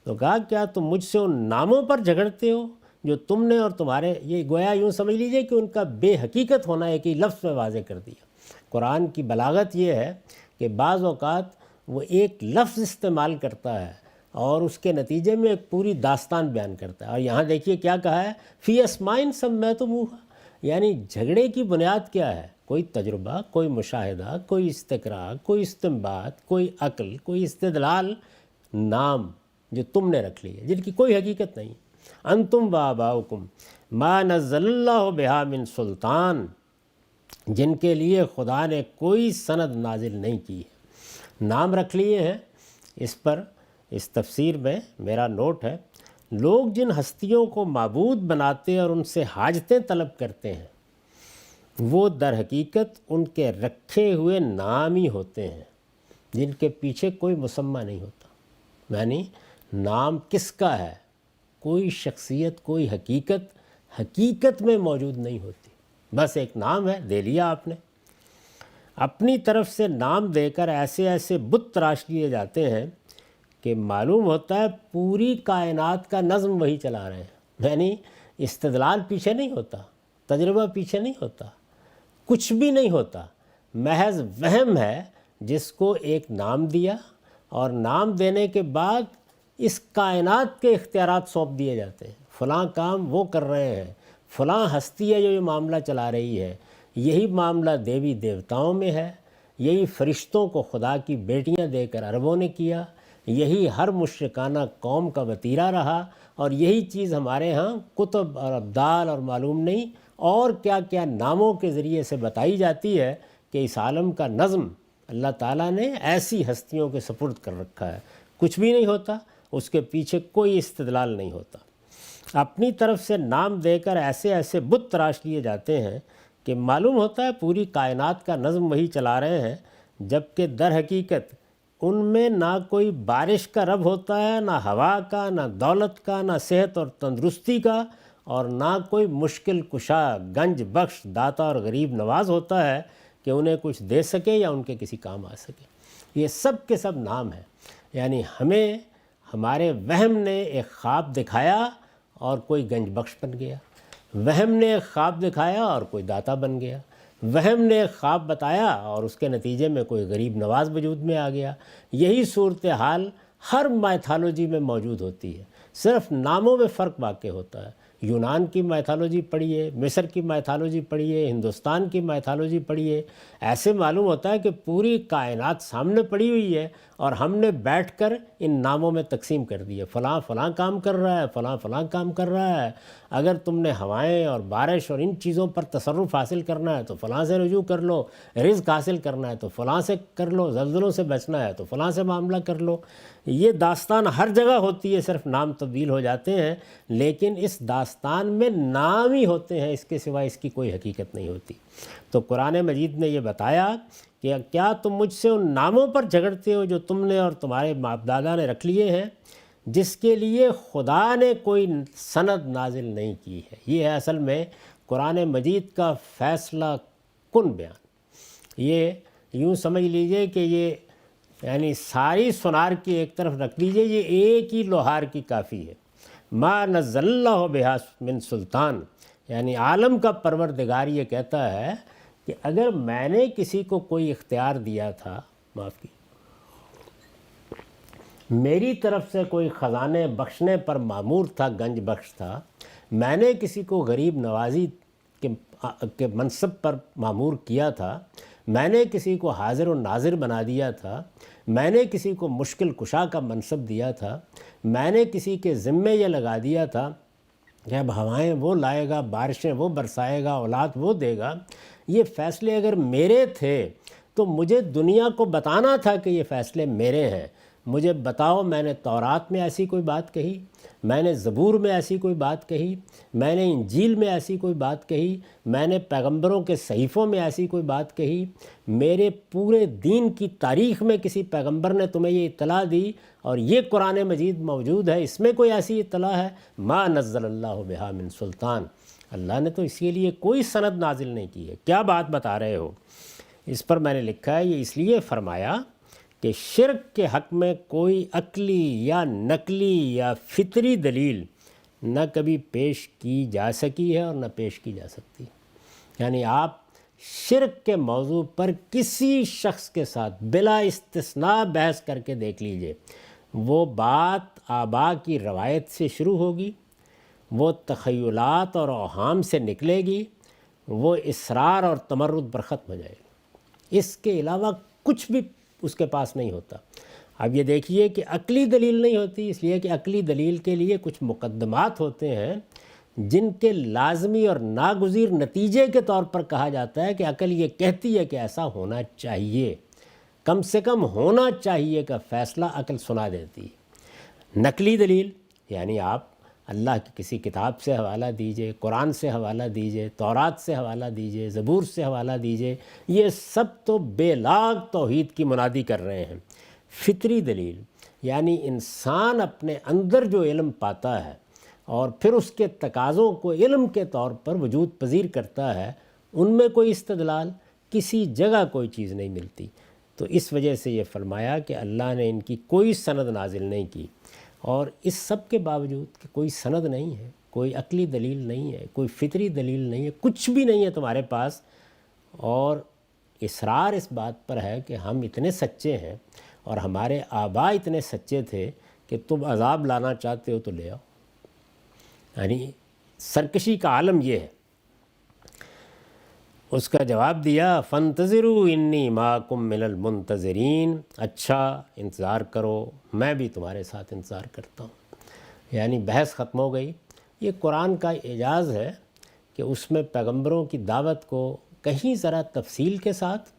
Speaker 1: تو کہا کیا تم مجھ سے ان ناموں پر جھگڑتے ہو جو تم نے اور تمہارے، یہ گویا یوں سمجھ لیجئے کہ ان کا بے حقیقت ہونا ایک ہی لفظ میں واضح کر دیا۔ قرآن کی بلاغت یہ ہے کہ بعض اوقات وہ ایک لفظ استعمال کرتا ہے اور اس کے نتیجے میں ایک پوری داستان بیان کرتا ہے۔ اور یہاں دیکھیے کیا کہا ہے، فی اسمائن سمیتموہا، یعنی جھگڑے کی بنیاد کیا ہے؟ کوئی تجربہ، کوئی مشاہدہ، کوئی استقراء، کوئی استنباط، کوئی عقل، کوئی استدلال، نام جو تم نے رکھ لیے جن کی کوئی حقیقت نہیں۔ انتم و آباؤکم ما نزل اللہ بہا من سلطان، جن کے لیے خدا نے کوئی سند نازل نہیں کی ہے، نام رکھ لیے ہیں۔ اس پر اس تفسیر میں میرا نوٹ ہے، لوگ جن ہستیوں کو معبود بناتے اور ان سے حاجتیں طلب کرتے ہیں وہ در حقیقت ان کے رکھے ہوئے نام ہی ہوتے ہیں جن کے پیچھے کوئی مسمى نہیں ہوتا۔ یعنی نام کس کا ہے؟ کوئی شخصیت، کوئی حقیقت میں موجود نہیں ہوتی، بس ایک نام ہے، دے لیا آپ نے۔ اپنی طرف سے نام دے کر ایسے ایسے بت تراش لیے جاتے ہیں کہ معلوم ہوتا ہے پوری کائنات کا نظم وہی چلا رہے ہیں۔ یعنی استدلال پیچھے نہیں ہوتا، تجربہ پیچھے نہیں ہوتا، کچھ بھی نہیں ہوتا، محض وہم ہے جس کو ایک نام دیا اور نام دینے کے بعد اس کائنات کے اختیارات سونپ دیے جاتے ہیں۔ فلاں کام وہ کر رہے ہیں، فلاں ہستی ہے جو یہ معاملہ چلا رہی ہے، یہی معاملہ دیوی دیوتاؤں میں ہے، یہی فرشتوں کو خدا کی بیٹیاں دے کر عربوں نے کیا، یہی ہر مشرکانہ قوم کا وتیرہ رہا، اور یہی چیز ہمارے ہاں کتب اور ابدال اور معلوم نہیں اور کیا کیا ناموں کے ذریعے سے بتائی جاتی ہے کہ اس عالم کا نظم اللہ تعالیٰ نے ایسی ہستیوں کے سپرد کر رکھا ہے۔ کچھ بھی نہیں ہوتا، اس کے پیچھے کوئی استدلال نہیں ہوتا۔ اپنی طرف سے نام دے کر ایسے ایسے بت تراش لیے جاتے ہیں کہ معلوم ہوتا ہے پوری کائنات کا نظم وہی چلا رہے ہیں، جبکہ در حقیقت ان میں نہ کوئی بارش کا رب ہوتا ہے، نہ ہوا کا، نہ دولت کا، نہ صحت اور تندرستی کا، اور نہ کوئی مشکل کشا، گنج بخش، داتا اور غریب نواز ہوتا ہے کہ انہیں کچھ دے سکے یا ان کے کسی کام آ سکے۔ یہ سب کے سب نام ہیں۔ یعنی ہمیں ہمارے وہم نے ایک خواب دکھایا اور کوئی گنج بخش بن گیا، وہم نے ایک خواب دکھایا اور کوئی داتا بن گیا، وہم نے ایک خواب بتایا اور اس کے نتیجے میں کوئی غریب نواز وجود میں آ گیا۔ یہی صورتحال ہر مائتھالوجی میں موجود ہوتی ہے، صرف ناموں میں فرق واقع ہوتا ہے۔ یونان کی مائتھالوجی پڑھیے، مصر کی مائتھالوجی پڑھیے، ہندوستان کی مائتھالوجی پڑھیے، ایسے معلوم ہوتا ہے کہ پوری کائنات سامنے پڑی ہوئی ہے اور ہم نے بیٹھ کر ان ناموں میں تقسیم کر دی ہے۔ فلاں فلاں کام کر رہا ہے، فلاں فلاں کام کر رہا ہے۔ اگر تم نے ہوائیں اور بارش اور ان چیزوں پر تصرف حاصل کرنا ہے تو فلاں سے رجوع کر لو، رزق حاصل کرنا ہے تو فلاں سے کر لو، زلزلوں سے بچنا ہے تو فلاں سے معاملہ کر لو۔ یہ داستان ہر جگہ ہوتی ہے، صرف نام تبدیل ہو جاتے ہیں، لیکن اس داستان میں نام ہی ہوتے ہیں، اس کے سوا اس کی کوئی حقیقت نہیں ہوتی۔ تو قرآن مجید نے یہ بتایا کہ کیا تم مجھ سے ان ناموں پر جھگڑتے ہو جو تم نے اور تمہارے باپ دادا نے رکھ لیے ہیں جس کے لیے خدا نے کوئی سند نازل نہیں کی ہے۔ یہ ہے اصل میں قرآن مجید کا فیصلہ کن بیان۔ یہ یوں سمجھ لیجئے کہ یہ یعنی ساری سونار کی ایک طرف رکھ دیجئے، یہ ایک ہی لوہار کی کافی ہے۔ ما نزل اللہ بہا من سلطان، یعنی عالم کا پروردگار یہ کہتا ہے کہ اگر میں نے کسی کو کوئی اختیار دیا تھا، معاف کی، میری طرف سے کوئی خزانے بخشنے پر مامور تھا، گنج بخش تھا، میں نے کسی کو غریب نوازی کے منصب پر مامور کیا تھا، میں نے کسی کو حاضر و ناظر بنا دیا تھا، میں نے کسی کو مشکل کشا کا منصب دیا تھا، میں نے کسی کے ذمے یہ لگا دیا تھا کہ اب ہوائیں وہ لائے گا، بارشیں وہ برسائے گا، اولاد وہ دے گا۔ یہ فیصلے اگر میرے تھے تو مجھے دنیا کو بتانا تھا کہ یہ فیصلے میرے ہیں، مجھے بتاؤ میں نے تورات میں ایسی کوئی بات کہی، میں نے زبور میں ایسی کوئی بات کہی، میں نے انجیل میں ایسی کوئی بات کہی، میں نے پیغمبروں کے صحیفوں میں ایسی کوئی بات کہی، میرے پورے دین کی تاریخ میں کسی پیغمبر نے تمہیں یہ اطلاع دی اور یہ قرآن مجید موجود ہے، اس میں کوئی ایسی اطلاع ہے؟ ما نزل اللہ بہا من سلطان، اللہ نے تو اس کے لیے کوئی سند نازل نہیں کی ہے، کیا بات بتا رہے ہو؟ اس پر میں نے لکھا ہے یہ اس لیے فرمایا کہ شرک کے حق میں کوئی عقلی یا نقلی یا فطری دلیل نہ کبھی پیش کی جا سکی ہے اور نہ پیش کی جا سکتی۔ یعنی آپ شرک کے موضوع پر کسی شخص کے ساتھ بلا استثناء بحث کر کے دیکھ لیجئے، وہ بات آبا کی روایت سے شروع ہوگی، وہ تخیلات اور اوہام سے نکلے گی، وہ اصرار اور تمرد پر ختم ہو جائے گی، اس کے علاوہ کچھ بھی اس کے پاس نہیں ہوتا۔ اب یہ دیکھیے کہ عقلی دلیل نہیں ہوتی، اس لیے کہ عقلی دلیل کے لیے کچھ مقدمات ہوتے ہیں جن کے لازمی اور ناگزیر نتیجے کے طور پر کہا جاتا ہے کہ عقل یہ کہتی ہے کہ ایسا ہونا چاہیے، کم سے کم ہونا چاہیے کا فیصلہ عقل سنا دیتی ہے۔ نقلی دلیل یعنی آپ اللہ کی کسی کتاب سے حوالہ دیجئے، قرآن سے حوالہ دیجئے، تورات سے حوالہ دیجئے، زبور سے حوالہ دیجئے، یہ سب تو بے لاگ توحید کی منادی کر رہے ہیں۔ فطری دلیل یعنی انسان اپنے اندر جو علم پاتا ہے اور پھر اس کے تقاضوں کو علم کے طور پر وجود پذیر کرتا ہے، ان میں کوئی استدلال کسی جگہ کوئی چیز نہیں ملتی۔ تو اس وجہ سے یہ فرمایا کہ اللہ نے ان کی کوئی سند نازل نہیں کی، اور اس سب کے باوجود کہ کوئی سند نہیں ہے، کوئی عقلی دلیل نہیں ہے، کوئی فطری دلیل نہیں ہے، کچھ بھی نہیں ہے تمہارے پاس، اور اصرار اس بات پر ہے کہ ہم اتنے سچے ہیں اور ہمارے آباء اتنے سچے تھے کہ تم عذاب لانا چاہتے ہو تو لے آؤ۔ یعنی سرکشی کا عالم یہ ہے۔ اس کا جواب دیا فانتظروا انی معکم من المنتظرین، اچھا انتظار کرو، میں بھی تمہارے ساتھ انتظار کرتا ہوں۔ یعنی بحث ختم ہو گئی۔ یہ قرآن کا اعجاز ہے کہ اس میں پیغمبروں کی دعوت کو کہیں ذرا تفصیل کے ساتھ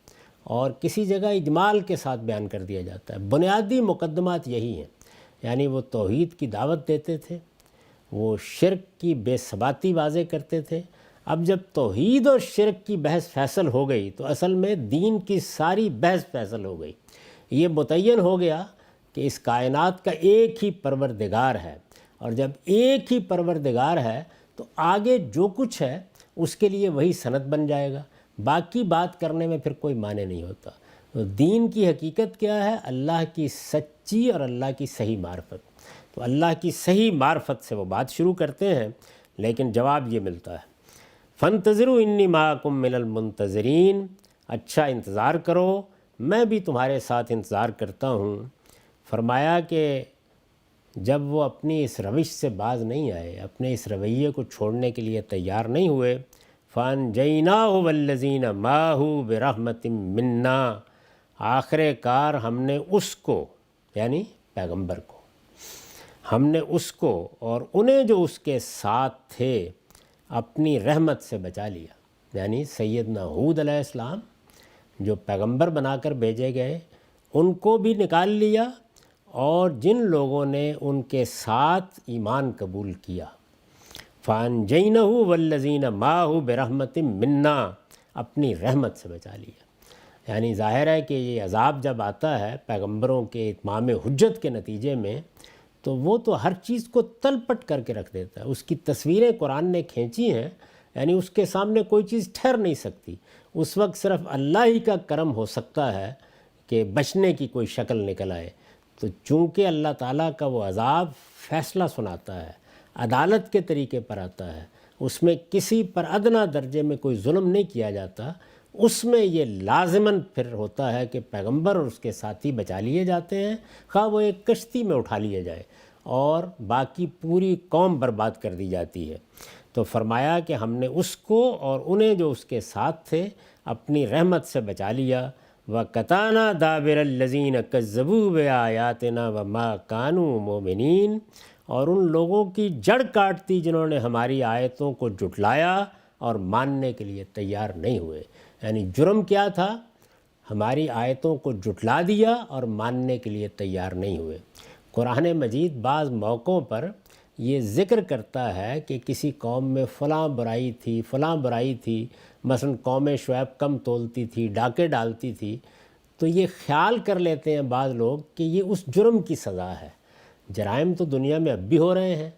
Speaker 1: اور کسی جگہ اجمال کے ساتھ بیان کر دیا جاتا ہے۔ بنیادی مقدمات یہی ہیں، یعنی وہ توحید کی دعوت دیتے تھے، وہ شرک کی بے ثباتی واضح کرتے تھے۔ اب جب توحید اور شرک کی بحث فیصل ہو گئی تو اصل میں دین کی ساری بحث فیصل ہو گئی۔ یہ متعین ہو گیا کہ اس کائنات کا ایک ہی پروردگار ہے، اور جب ایک ہی پروردگار ہے تو آگے جو کچھ ہے اس کے لیے وہی سند بن جائے گا، باقی بات کرنے میں پھر کوئی معنی نہیں ہوتا۔ تو دین کی حقیقت کیا ہے؟ اللہ کی سچی اور اللہ کی صحیح معرفت۔ تو اللہ کی صحیح معرفت سے وہ بات شروع کرتے ہیں، لیکن جواب یہ ملتا ہے فانتظروا انی معکم من المنتظرین، اچھا انتظار کرو، میں بھی تمہارے ساتھ انتظار کرتا ہوں۔ فرمایا کہ جب وہ اپنی اس روش سے باز نہیں آئے، اپنے اس رویے کو چھوڑنے کے لیے تیار نہیں ہوئے، فَأَنْجَيْنَاهُ وَالَّذِينَ مَعَهُ بِرَحْمَةٍ مِنَّا، آخر کار ہم نے اس کو یعنی پیغمبر کو، ہم نے اس کو اور انہیں جو اس کے ساتھ تھے اپنی رحمت سے بچا لیا۔ یعنی سیدنا ہود علیہ السلام جو پیغمبر بنا کر بھیجے گئے ان کو بھی نکال لیا، اور جن لوگوں نے ان کے ساتھ ایمان قبول کیا، فَأَنْجَيْنَهُ وَالَّذِينَ مَعَهُ بِرَحْمَةٍ مِنَّا، اپنی رحمت سے بچا لیا۔ یعنی ظاہر ہے کہ یہ عذاب جب آتا ہے پیغمبروں کے اتمام حجت کے نتیجے میں، تو وہ تو ہر چیز کو تل پٹ کر کے رکھ دیتا ہے۔ اس کی تصویریں قرآن نے کھینچی ہیں، یعنی اس کے سامنے کوئی چیز ٹھہر نہیں سکتی۔ اس وقت صرف اللہ ہی کا کرم ہو سکتا ہے کہ بچنے کی کوئی شکل نکل آئے۔ تو چونکہ اللہ تعالیٰ کا وہ عذاب فیصلہ سناتا ہے، عدالت کے طریقے پر آتا ہے، اس میں کسی پر ادنا درجے میں کوئی ظلم نہیں کیا جاتا، اس میں یہ لازماً پھر ہوتا ہے کہ پیغمبر اور اس کے ساتھی بچا لیے جاتے ہیں، خواہ وہ ایک کشتی میں اٹھا لیا جائے اور باقی پوری قوم برباد کر دی جاتی ہے۔ تو فرمایا کہ ہم نے اس کو اور انہیں جو اس کے ساتھ تھے اپنی رحمت سے بچا لیا۔ وَقَطَعْنَا دَابِرَ الَّذِينَ كَذَّبُوا بِآيَاتِنَا وَمَا كَانُوا مُؤْمِنِينَ، اور ان لوگوں کی جڑ کاٹ دی جنہوں نے ہماری آیتوں کو جھٹلایا اور ماننے کے لیے تیار نہیں ہوئے۔ یعنی جرم کیا تھا؟ ہماری آیتوں کو جھٹلا دیا اور ماننے کے لیے تیار نہیں ہوئے۔ قرآن مجید بعض موقعوں پر یہ ذکر کرتا ہے کہ کسی قوم میں فلاں برائی تھی، مثلا قوم شعیب کم تولتی تھی، ڈاکے ڈالتی تھی، تو یہ خیال کر لیتے ہیں بعض لوگ کہ یہ اس جرم کی سزا ہے۔ جرائم تو دنیا میں اب بھی ہو رہے ہیں،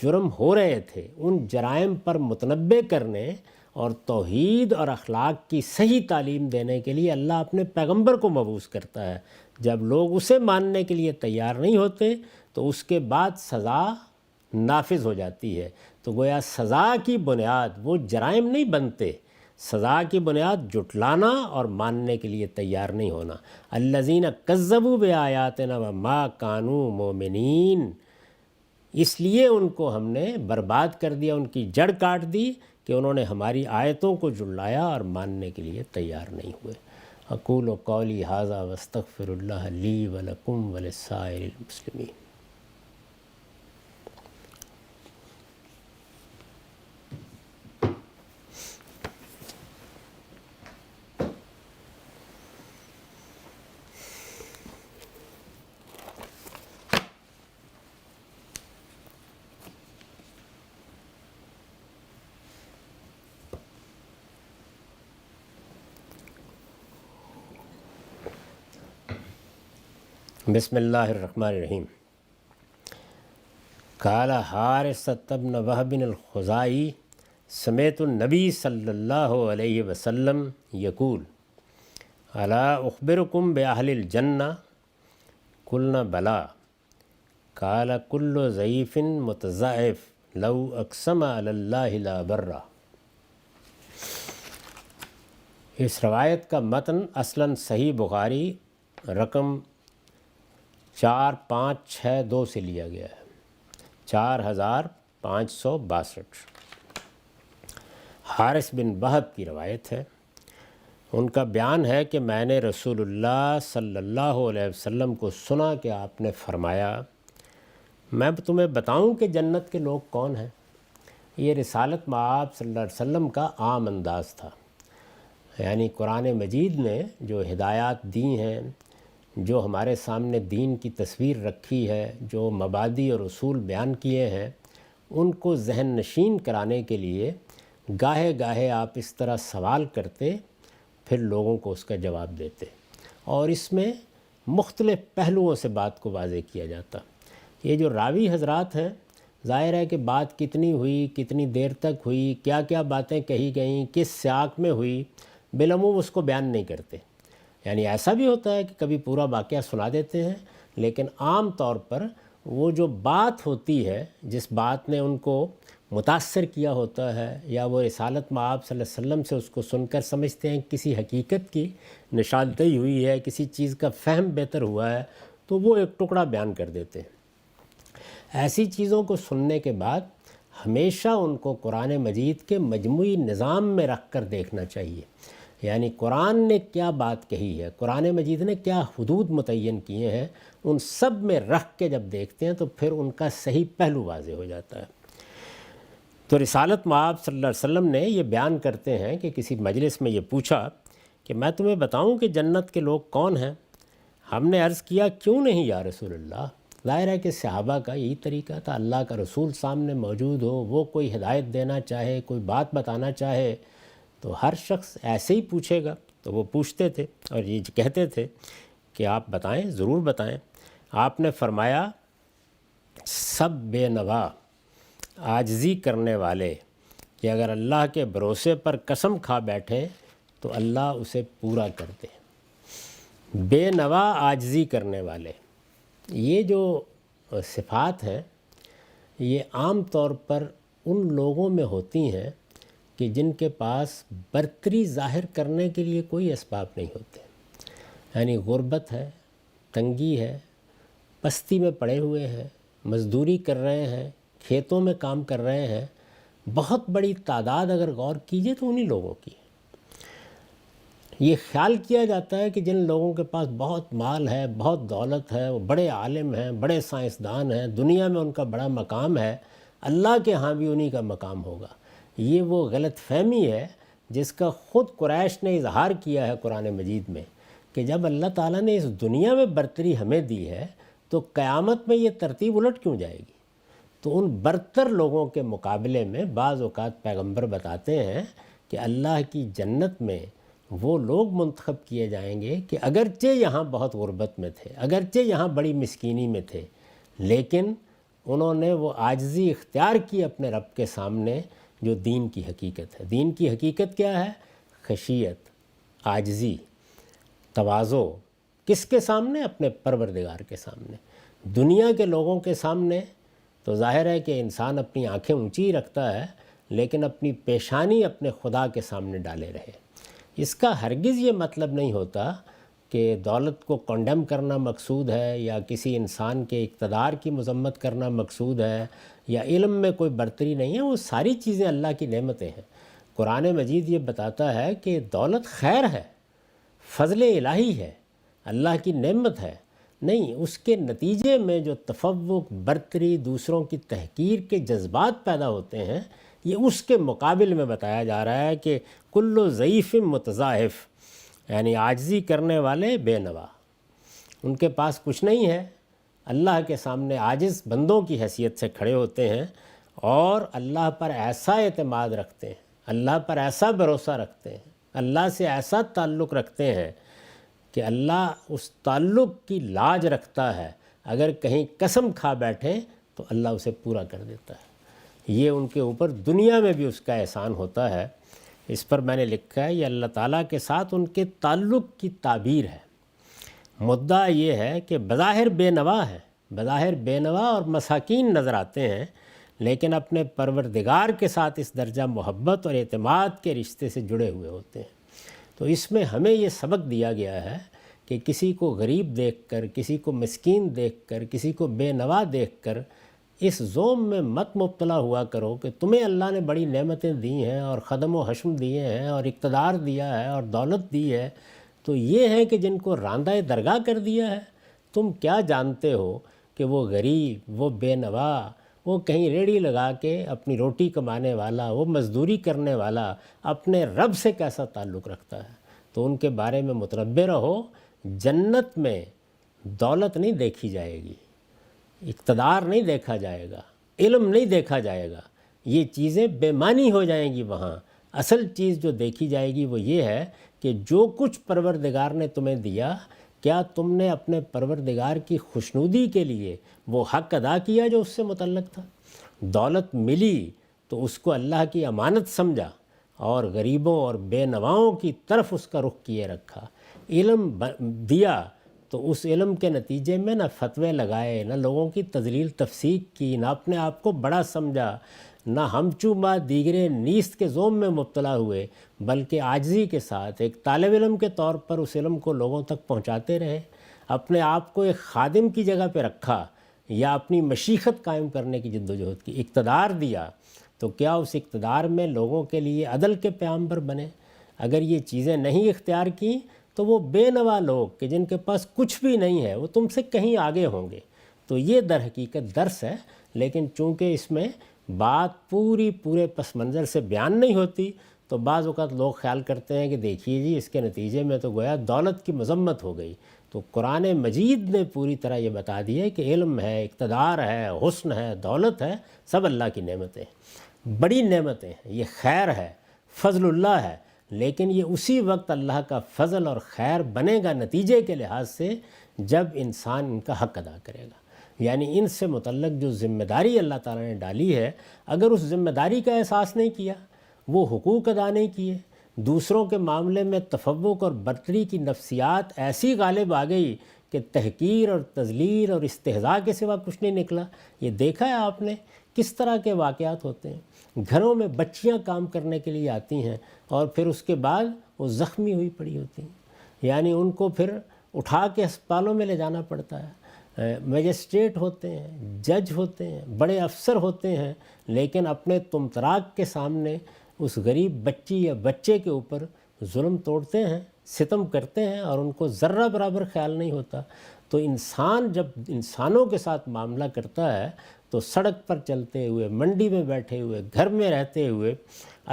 Speaker 1: جرم ہو رہے تھے، ان جرائم پر متنبہ کرنے اور توحید اور اخلاق کی صحیح تعلیم دینے کے لیے اللہ اپنے پیغمبر کو مبعوث کرتا ہے۔ جب لوگ اسے ماننے کے لیے تیار نہیں ہوتے تو اس کے بعد سزا نافذ ہو جاتی ہے۔ تو گویا سزا کی بنیاد وہ جرائم نہیں بنتے، سزا کی بنیاد جھٹلانا اور ماننے کے لیے تیار نہیں ہونا۔ الذین کذبوا بآیاتنا وما کانوا مؤمنین، اس لیے ان کو ہم نے برباد کر دیا، ان کی جڑ کاٹ دی کہ انہوں نے ہماری آیتوں کو جھٹلایا اور ماننے کے لیے تیار نہیں ہوئے۔ اقول قولی ھذا واستغفر اللہ لی ولکم ولسائر المسلمین۔ بسم اللہ الرحمن الرحیم۔ قال حارثۃ بن وہب الخزاعی سمعت النبی صلی اللہ علیہ وسلم یقول الا اخبرکم باہل الجنہ قلنا بلا قال کل ضعیف متضعف لو اقسم علی اللہ لا برہ۔ اس روایت کا متن اصلاً صحیح بخاری رقم 4562 سے لیا گیا ہے، 4562۔ حارث بن وہب کی روایت ہے۔ ان کا بیان ہے کہ میں نے رسول اللہ صلی اللہ علیہ وسلم کو سنا کہ آپ نے فرمایا میں تمہیں بتاؤں کہ جنت کے لوگ کون ہیں۔ یہ رسالت مآب صلی اللہ علیہ وسلم کا عام انداز تھا، یعنی قرآن مجید نے جو ہدایات دی ہیں، جو ہمارے سامنے دین کی تصویر رکھی ہے، جو مبادئ اور اصول بیان کیے ہیں، ان کو ذہن نشین کرانے کے لیے گاہے گاہے آپ اس طرح سوال کرتے، پھر لوگوں کو اس کا جواب دیتے، اور اس میں مختلف پہلوؤں سے بات کو واضح کیا جاتا۔ یہ جو راوی حضرات ہیں، ظاہر ہے کہ بات کتنی ہوئی، کتنی دیر تک ہوئی، کیا کیا باتیں کہی گئیں، کس سیاق میں ہوئی، بالعموم اس کو بیان نہیں کرتے۔ یعنی ایسا بھی ہوتا ہے کہ کبھی پورا واقعہ سنا دیتے ہیں، لیکن عام طور پر وہ جو بات ہوتی ہے، جس بات نے ان کو متاثر کیا ہوتا ہے، یا وہ رسالت مآب صلی اللہ علیہ وسلم سے اس کو سن کر سمجھتے ہیں کسی حقیقت کی نشاندہی ہوئی ہے، کسی چیز کا فہم بہتر ہوا ہے، تو وہ ایک ٹکڑا بیان کر دیتے ہیں۔ ایسی چیزوں کو سننے کے بعد ہمیشہ ان کو قرآن مجید کے مجموعی نظام میں رکھ کر دیکھنا چاہیے، یعنی قرآن نے کیا بات کہی ہے، قرآن مجید نے کیا حدود متعین کیے ہیں، ان سب میں رکھ کے جب دیکھتے ہیں تو پھر ان کا صحیح پہلو واضح ہو جاتا ہے۔ تو رسالت مآب صلی اللہ علیہ وسلم نے یہ بیان کرتے ہیں کہ کسی مجلس میں یہ پوچھا کہ میں تمہیں بتاؤں کہ جنت کے لوگ کون ہیں؟ ہم نے عرض کیا کیوں نہیں یا رسول اللہ۔ ظاہر ہے کہ صحابہ کا یہی طریقہ تھا، اللہ کا رسول سامنے موجود ہو، وہ کوئی ہدایت دینا چاہے، کوئی بات بتانا چاہے تو ہر شخص ایسے ہی پوچھے گا، تو وہ پوچھتے تھے اور یہ کہتے تھے کہ آپ بتائیں، ضرور بتائیں۔ آپ نے فرمایا سب بے نوا، عاجزی کرنے والے، کہ اگر اللہ کے بھروسے پر قسم کھا بیٹھیں تو اللہ اسے پورا کر دے۔ بے نوا عاجزی کرنے والے، یہ جو صفات ہیں یہ عام طور پر ان لوگوں میں ہوتی ہیں کہ جن کے پاس برتری ظاہر کرنے کے لیے کوئی اسباب نہیں ہوتے، یعنی غربت ہے، تنگی ہے، پستی میں پڑے ہوئے ہیں، مزدوری کر رہے ہیں، کھیتوں میں کام کر رہے ہیں، بہت بڑی تعداد اگر غور کیجئے تو انہی لوگوں کی۔ یہ خیال کیا جاتا ہے کہ جن لوگوں کے پاس بہت مال ہے، بہت دولت ہے، وہ بڑے عالم ہیں، بڑے سائنسدان ہیں، دنیا میں ان کا بڑا مقام ہے، اللہ کے ہاں بھی انہی کا مقام ہوگا۔ یہ وہ غلط فہمی ہے جس کا خود قریش نے اظہار کیا ہے قرآن مجید میں کہ جب اللہ تعالیٰ نے اس دنیا میں برتری ہمیں دی ہے تو قیامت میں یہ ترتیب الٹ کیوں جائے گی؟ تو ان برتر لوگوں کے مقابلے میں بعض اوقات پیغمبر بتاتے ہیں کہ اللہ کی جنت میں وہ لوگ منتخب کیے جائیں گے کہ اگرچہ یہاں بہت غربت میں تھے، اگرچہ یہاں بڑی مسکینی میں تھے، لیکن انہوں نے وہ عاجزی اختیار کی اپنے رب کے سامنے جو دین کی حقیقت ہے۔ دین کی حقیقت کیا ہے؟ خشیت، عاجزی، تواضع۔ کس کے سامنے؟ اپنے پروردگار کے سامنے۔ دنیا کے لوگوں کے سامنے تو ظاہر ہے کہ انسان اپنی آنکھیں اونچی رکھتا ہے، لیکن اپنی پیشانی اپنے خدا کے سامنے ڈالے رہے۔ اس کا ہرگز یہ مطلب نہیں ہوتا کہ دولت کو کنڈیم کرنا مقصود ہے، یا کسی انسان کے اقتدار کی مذمت کرنا مقصود ہے، یا علم میں کوئی برتری نہیں ہے۔ وہ ساری چیزیں اللہ کی نعمتیں ہیں۔ قرآن مجید یہ بتاتا ہے کہ دولت خیر ہے، فضل الہی ہے، اللہ کی نعمت ہے، نہیں اس کے نتیجے میں جو تفوق، برتری، دوسروں کی تحقیر کے جذبات پیدا ہوتے ہیں، یہ اس کے مقابل میں بتایا جا رہا ہے کہ کل ضعیف متضاعف، یعنی عاجزی کرنے والے بے نوا، ان کے پاس کچھ نہیں ہے، اللہ کے سامنے عاجز بندوں کی حیثیت سے کھڑے ہوتے ہیں اور اللہ پر ایسا اعتماد رکھتے ہیں، اللہ پر ایسا بھروسہ رکھتے ہیں، اللہ سے ایسا تعلق رکھتے ہیں کہ اللہ اس تعلق کی لاج رکھتا ہے۔ اگر کہیں قسم کھا بیٹھیں تو اللہ اسے پورا کر دیتا ہے۔ یہ ان کے اوپر دنیا میں بھی اس کا احسان ہوتا ہے۔ اس پر میں نے لکھا ہے یہ اللہ تعالیٰ کے ساتھ ان کے تعلق کی تعبیر ہے۔ مدعا یہ ہے کہ بظاہر بے نوا ہے، بظاہر بے نوا اور مساکین نظر آتے ہیں، لیکن اپنے پروردگار کے ساتھ اس درجہ محبت اور اعتماد کے رشتے سے جڑے ہوئے ہوتے ہیں۔ تو اس میں ہمیں یہ سبق دیا گیا ہے کہ کسی کو غریب دیکھ کر، کسی کو مسکین دیکھ کر، کسی کو بے نوا دیکھ کر اس ذوم میں مت مبتلا ہوا کرو کہ تمہیں اللہ نے بڑی نعمتیں دی ہیں اور خدم و حشم دیے ہیں اور اقتدار دیا ہے اور دولت دی ہے، تو یہ ہے کہ جن کو راندہ درگاہ کر دیا ہے۔ تم کیا جانتے ہو کہ وہ غریب، وہ بے نوا، وہ کہیں ریڑھی لگا کے اپنی روٹی کمانے والا، وہ مزدوری کرنے والا اپنے رب سے کیسا تعلق رکھتا ہے؟ تو ان کے بارے میں متنبہ رہو۔ جنت میں دولت نہیں دیکھی جائے گی، اقتدار نہیں دیکھا جائے گا، علم نہیں دیکھا جائے گا، یہ چیزیں بے معنی ہو جائیں گی وہاں۔ اصل چیز جو دیکھی جائے گی وہ یہ ہے کہ جو کچھ پروردگار نے تمہیں دیا، کیا تم نے اپنے پروردگار کی خوشنودی کے لیے وہ حق ادا کیا جو اس سے متعلق تھا؟ دولت ملی تو اس کو اللہ کی امانت سمجھا اور غریبوں اور بے نواؤں کی طرف اس کا رخ کیے رکھا۔ علم دیا تو اس علم کے نتیجے میں نہ فتوے لگائے، نہ لوگوں کی تضلیل تفسیق کی، نہ اپنے آپ کو بڑا سمجھا، نہ ہم چوما دیگرے نیست کے ذوم میں مبتلا ہوئے، بلکہ عاجزی کے ساتھ ایک طالب علم کے طور پر اس علم کو لوگوں تک پہنچاتے رہے، اپنے آپ کو ایک خادم کی جگہ پہ رکھا یا اپنی مشیخت قائم کرنے کی جدوجہد کی۔ اقتدار دیا تو کیا اس اقتدار میں لوگوں کے لیے عدل کے پیامبر بنے؟ اگر یہ چیزیں نہیں اختیار کیں تو وہ بے نوا لوگ کہ جن کے پاس کچھ بھی نہیں ہے وہ تم سے کہیں آگے ہوں گے۔ تو یہ در حقیقت درس ہے، لیکن چونکہ اس میں بات پورے پس منظر سے بیان نہیں ہوتی، تو بعض اوقات لوگ خیال کرتے ہیں کہ دیکھیے جی اس کے نتیجے میں تو گویا دولت کی مذمت ہو گئی۔ تو قرآن مجید نے پوری طرح یہ بتا دیا کہ علم ہے، اقتدار ہے، حسن ہے، دولت ہے، سب اللہ کی نعمتیں ہیں، بڑی نعمتیں ہیں، یہ خیر ہے، فضل اللہ ہے، لیکن یہ اسی وقت اللہ کا فضل اور خیر بنے گا نتیجے کے لحاظ سے جب انسان ان کا حق ادا کرے گا۔ یعنی ان سے متعلق جو ذمہ داری اللہ تعالیٰ نے ڈالی ہے، اگر اس ذمہ داری کا احساس نہیں کیا، وہ حقوق ادا نہیں کیے، دوسروں کے معاملے میں تفوق اور برتری کی نفسیات ایسی غالب آ گئی کہ تحقیر اور تذلیل اور استہزاء کے سوا کچھ نہیں نکلا۔ یہ دیکھا ہے آپ نے کس طرح کے واقعات ہوتے ہیں۔ گھروں میں بچیاں کام کرنے کے لیے آتی ہیں اور پھر اس کے بعد وہ زخمی ہوئی پڑی ہوتی ہیں، یعنی ان کو پھر اٹھا کے ہسپتالوں میں لے جانا پڑتا ہے۔ میجسٹریٹ ہوتے ہیں، جج ہوتے ہیں، بڑے افسر ہوتے ہیں، لیکن اپنے طمطراق کے سامنے اس غریب بچی یا بچے کے اوپر ظلم توڑتے ہیں، ستم کرتے ہیں اور ان کو ذرہ برابر خیال نہیں ہوتا۔ تو انسان جب انسانوں کے ساتھ معاملہ کرتا ہے تو سڑک پر چلتے ہوئے، منڈی میں بیٹھے ہوئے، گھر میں رہتے ہوئے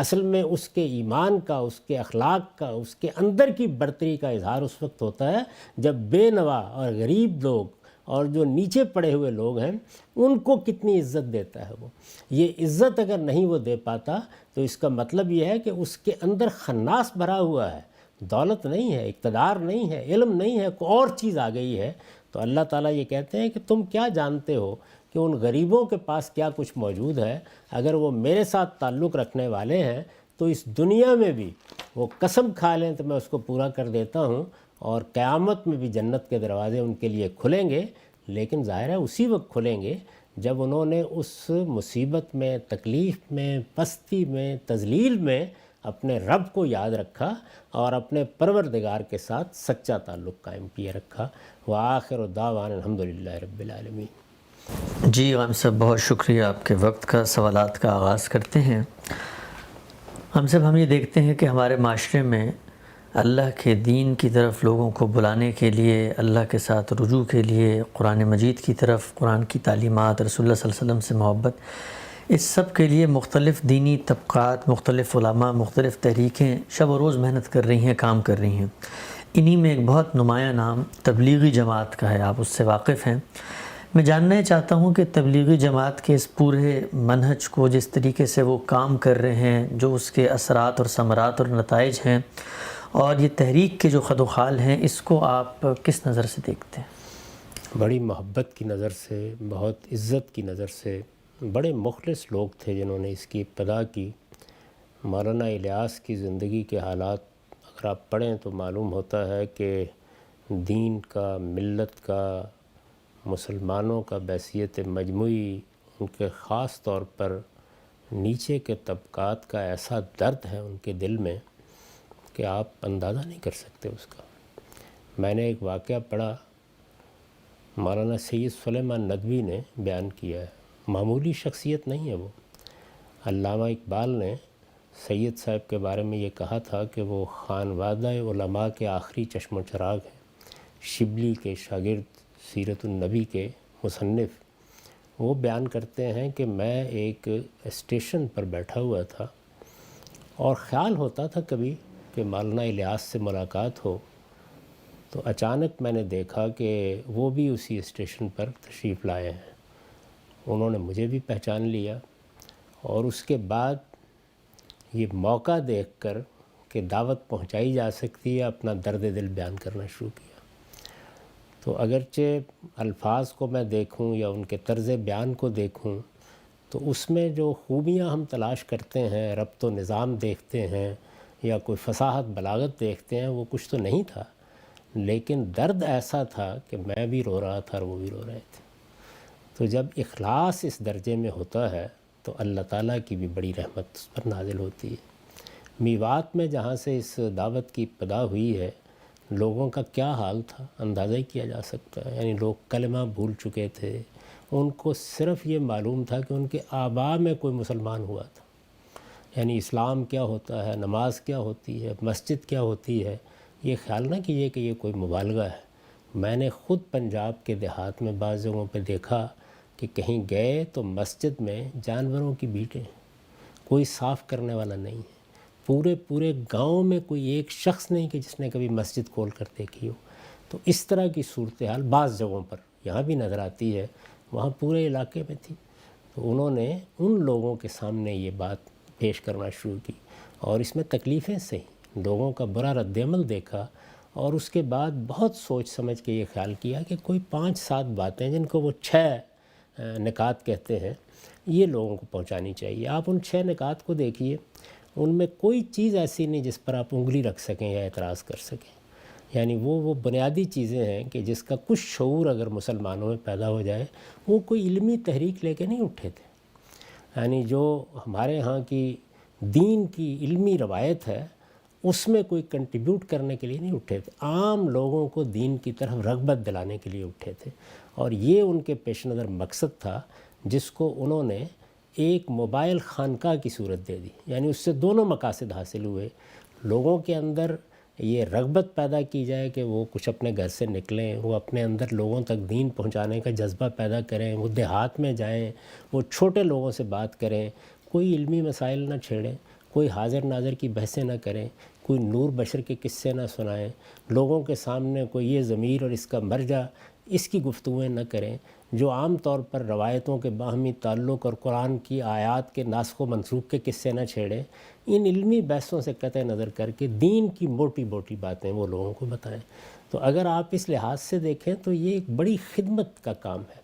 Speaker 1: اصل میں اس کے ایمان کا، اس کے اخلاق کا، اس کے اندر کی برتری کا اظہار اس وقت ہوتا ہے جب بے نوا اور غریب لوگ اور جو نیچے پڑے ہوئے لوگ ہیں ان کو کتنی عزت دیتا ہے وہ۔ یہ عزت اگر نہیں وہ دے پاتا تو اس کا مطلب یہ ہے کہ اس کے اندر خناس بھرا ہوا ہے، دولت نہیں ہے، اقتدار نہیں ہے، علم نہیں ہے، کوئی اور چیز آ گئی ہے۔ تو اللہ تعالیٰ یہ کہتے ہیں کہ تم کیا جانتے ہو کہ ان غریبوں کے پاس کیا کچھ موجود ہے؟ اگر وہ میرے ساتھ تعلق رکھنے والے ہیں تو اس دنیا میں بھی وہ قسم کھا لیں تو میں اس کو پورا کر دیتا ہوں، اور قیامت میں بھی جنت کے دروازے ان کے لیے کھلیں گے، لیکن ظاہر ہے اسی وقت کھلیں گے جب انہوں نے اس مصیبت میں، تکلیف میں، پستی میں، تذلیل میں اپنے رب کو یاد رکھا اور اپنے پروردگار کے ساتھ سچا تعلق قائم کیے رکھا۔ وآخر دعوانا الحمدللہ رب العالمین۔
Speaker 2: جی غام صاحب، بہت شکریہ آپ کے وقت کا۔ سوالات کا آغاز کرتے ہیں۔ غام صاحب، ہم یہ دیکھتے ہیں کہ ہمارے معاشرے میں اللہ کے دین کی طرف لوگوں کو بلانے کے لیے، اللہ کے ساتھ رجوع کے لیے، قرآن مجید کی طرف، قرآن کی تعلیمات، رسول اللہ صلی اللہ علیہ وسلم سے محبت، اس سب کے لیے مختلف دینی طبقات، مختلف علماء، مختلف تحریکیں شب و روز محنت کر رہی ہیں، کام کر رہی ہیں۔ انہی میں ایک بہت نمایاں نام تبلیغی جماعت کا ہے، آپ اس سے واقف ہیں۔ میں جاننا یہ چاہتا ہوں کہ تبلیغی جماعت کے اس پورے منہج کو، جس طریقے سے وہ کام کر رہے ہیں، جو اس کے اثرات اور ثمرات اور نتائج ہیں، اور یہ تحریک کے جو خد و خال ہیں، اس کو آپ کس نظر سے دیکھتے ہیں؟
Speaker 1: بڑی محبت کی نظر سے، بہت عزت کی نظر سے، بڑے مخلص لوگ تھے جنہوں نے اس کی ابتدا کی۔ مولانا الیاس کی زندگی کے حالات اگر آپ پڑھیں تو معلوم ہوتا ہے کہ دین کا، ملت کا، مسلمانوں کا بحیثیت مجموعی، ان کے خاص طور پر نیچے کے طبقات کا ایسا درد ہے ان کے دل میں کہ آپ اندازہ نہیں کر سکتے اس کا۔ میں نے ایک واقعہ پڑھا، مولانا سید سلیمان ندوی نے بیان کیا ہے، معمولی شخصیت نہیں ہے وہ۔ علامہ اقبال نے سید صاحب کے بارے میں یہ کہا تھا کہ وہ خانوادہ علماء کے آخری چشم و چراغ ہیں، شبلی کے شاگرد، سیرت النبی کے مصنف۔ وہ بیان کرتے ہیں کہ میں ایک اسٹیشن پر بیٹھا ہوا تھا اور خیال ہوتا تھا کبھی کہ مولانا الیاس سے ملاقات ہو، تو اچانک میں نے دیکھا کہ وہ بھی اسی اسٹیشن پر تشریف لائے ہیں۔ انہوں نے مجھے بھی پہچان لیا، اور اس کے بعد یہ موقع دیکھ کر کہ دعوت پہنچائی جا سکتی ہے، اپنا درد دل بیان کرنا شروع کیا۔ تو اگرچہ الفاظ کو میں دیکھوں یا ان کے طرز بیان کو دیکھوں تو اس میں جو خوبیاں ہم تلاش کرتے ہیں، ربط و نظام دیکھتے ہیں یا کوئی فصاحت بلاغت دیکھتے ہیں، وہ کچھ تو نہیں تھا، لیکن درد ایسا تھا کہ میں بھی رو رہا تھا اور وہ بھی رو رہے تھے۔ تو جب اخلاص اس درجے میں ہوتا ہے تو اللہ تعالیٰ کی بھی بڑی رحمت اس پر نازل ہوتی ہے۔ میوات میں جہاں سے اس دعوت کی ابتدا ہوئی ہے، لوگوں کا کیا حال تھا اندازہ ہی کیا جا سکتا ہے۔ یعنی لوگ کلمہ بھول چکے تھے، ان کو صرف یہ معلوم تھا کہ ان کے آباء میں کوئی مسلمان ہوا تھا، یعنی اسلام کیا ہوتا ہے، نماز کیا ہوتی ہے، مسجد کیا ہوتی ہے۔ یہ خیال نہ کیجیے کہ یہ کوئی مبالغہ ہے۔ میں نے خود پنجاب کے دیہات میں بعض جگہوں پہ دیکھا کہ کہیں گئے تو مسجد میں جانوروں کی بھیڑیں، کوئی صاف کرنے والا نہیں ہے، پورے گاؤں میں کوئی ایک شخص نہیں کہ جس نے کبھی مسجد کھول کر دیکھی ہو۔ تو اس طرح کی صورتحال بعض جگہوں پر یہاں بھی نظر آتی ہے، وہاں پورے علاقے میں تھی۔ تو انہوں نے ان لوگوں کے سامنے یہ بات پیش کرنا شروع کی، اور اس میں تکلیفیں سہی، لوگوں کا برا رد عمل دیکھا، اور اس کے بعد بہت سوچ سمجھ کے یہ خیال کیا کہ کوئی 5-7 باتیں جن کو وہ 6 نکات کہتے ہیں، یہ لوگوں کو پہنچانی چاہیے۔ آپ ان 6 نکات کو دیکھیے، ان میں کوئی چیز ایسی نہیں جس پر آپ انگلی رکھ سکیں یا اعتراض کر سکیں۔ یعنی وہ بنیادی چیزیں ہیں کہ جس کا کچھ شعور اگر مسلمانوں میں پیدا ہو جائے، وہ کوئی علمی تحریک لے کے نہیں اٹھے تھے۔ یعنی جو ہمارے ہاں کی دین کی علمی روایت ہے، اس میں کوئی کنٹریبیوٹ کرنے کے لیے نہیں اٹھے تھے، عام لوگوں کو دین کی طرف رغبت دلانے کے لیے اٹھے تھے، اور یہ ان کے پیش نظر مقصد تھا، جس کو انہوں نے ایک موبائل خانقاہ کی صورت دے دی۔ یعنی اس سے دونوں مقاصد حاصل ہوئے، لوگوں کے اندر یہ رغبت پیدا کی جائے کہ وہ کچھ اپنے گھر سے نکلیں، وہ اپنے اندر لوگوں تک دین پہنچانے کا جذبہ پیدا کریں، وہ دیہات میں جائیں، وہ چھوٹے لوگوں سے بات کریں، کوئی علمی مسائل نہ چھیڑیں، کوئی حاضر ناظر کی بحثیں نہ کریں، کوئی نور بشر کے قصے نہ سنائیں، لوگوں کے سامنے کوئی یہ ضمیر اور اس کا مرجع اس کی گفتگویں نہ کریں جو عام طور پر روایتوں کے باہمی تعلق اور قرآن کی آیات کے ناسخ و منسوخ کے قصے نہ چھیڑیں۔ ان علمی بحثوں سے قطع نظر کر کے دین کی موٹی موٹی باتیں وہ لوگوں کو بتائیں۔ تو اگر آپ اس لحاظ سے دیکھیں تو یہ ایک بڑی خدمت کا کام ہے،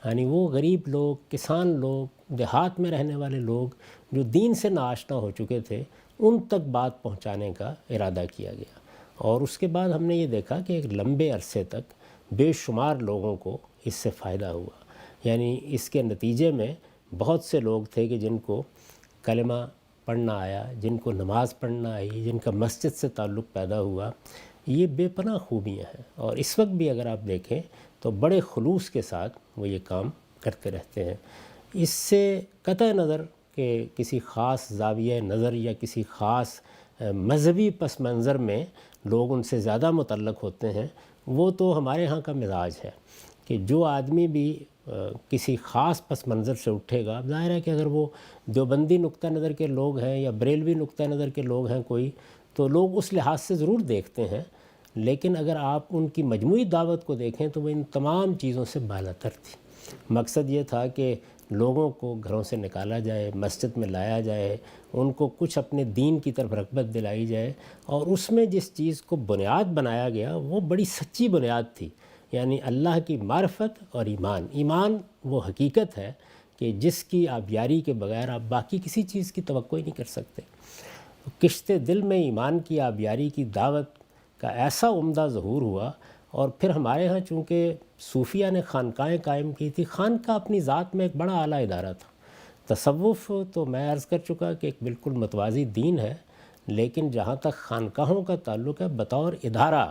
Speaker 1: یعنی وہ غریب لوگ، کسان لوگ، دیہات میں رہنے والے لوگ جو دین سے ناآشنا ہو چکے تھے، ان تک بات پہنچانے کا ارادہ کیا گیا۔ اور اس کے بعد ہم نے یہ دیکھا کہ ایک لمبے عرصے تک بے شمار لوگوں کو اس سے فائدہ ہوا، یعنی اس کے نتیجے میں بہت سے لوگ تھے کہ جن کو کلمہ پڑھنا آیا، جن کو نماز پڑھنا آئی، جن کا مسجد سے تعلق پیدا ہوا۔ یہ بے پناہ خوبیاں ہیں، اور اس وقت بھی اگر آپ دیکھیں تو بڑے خلوص کے ساتھ وہ یہ کام کرتے رہتے ہیں۔ اس سے قطع نظر کہ کسی خاص زاویہ نظر یا کسی خاص مذہبی پس منظر میں لوگ ان سے زیادہ متعلق ہوتے ہیں، وہ تو ہمارے ہاں کا مزاج ہے کہ جو آدمی بھی کسی خاص پس منظر سے اٹھے گا، ظاہر ہے کہ اگر وہ دیوبندی نقطہ نظر کے لوگ ہیں یا بریلوی نقطہ نظر کے لوگ ہیں کوئی، تو لوگ اس لحاظ سے ضرور دیکھتے ہیں، لیکن اگر آپ ان کی مجموعی دعوت کو دیکھیں تو وہ ان تمام چیزوں سے بالاتر تھی۔ مقصد یہ تھا کہ لوگوں کو گھروں سے نکالا جائے، مسجد میں لایا جائے، ان کو کچھ اپنے دین کی طرف رغبت دلائی جائے، اور اس میں جس چیز کو بنیاد بنایا گیا وہ بڑی سچی بنیاد تھی، یعنی اللہ کی معرفت اور ایمان۔ ایمان وہ حقیقت ہے کہ جس کی آبیاری کے بغیر آپ باقی کسی چیز کی توقع ہی نہیں کر سکتے۔ کشت دل میں ایمان کی آبیاری کی دعوت کا ایسا عمدہ ظہور ہوا، اور پھر ہمارے ہاں چونکہ صوفیہ نے خانقاہیں قائم کی تھی، خانقاہ اپنی ذات میں ایک بڑا اعلیٰ ادارہ تھا۔ تصوف تو میں عرض کر چکا کہ ایک بالکل متوازی دین ہے، لیکن جہاں تک خانقاہوں کا تعلق ہے بطور ادارہ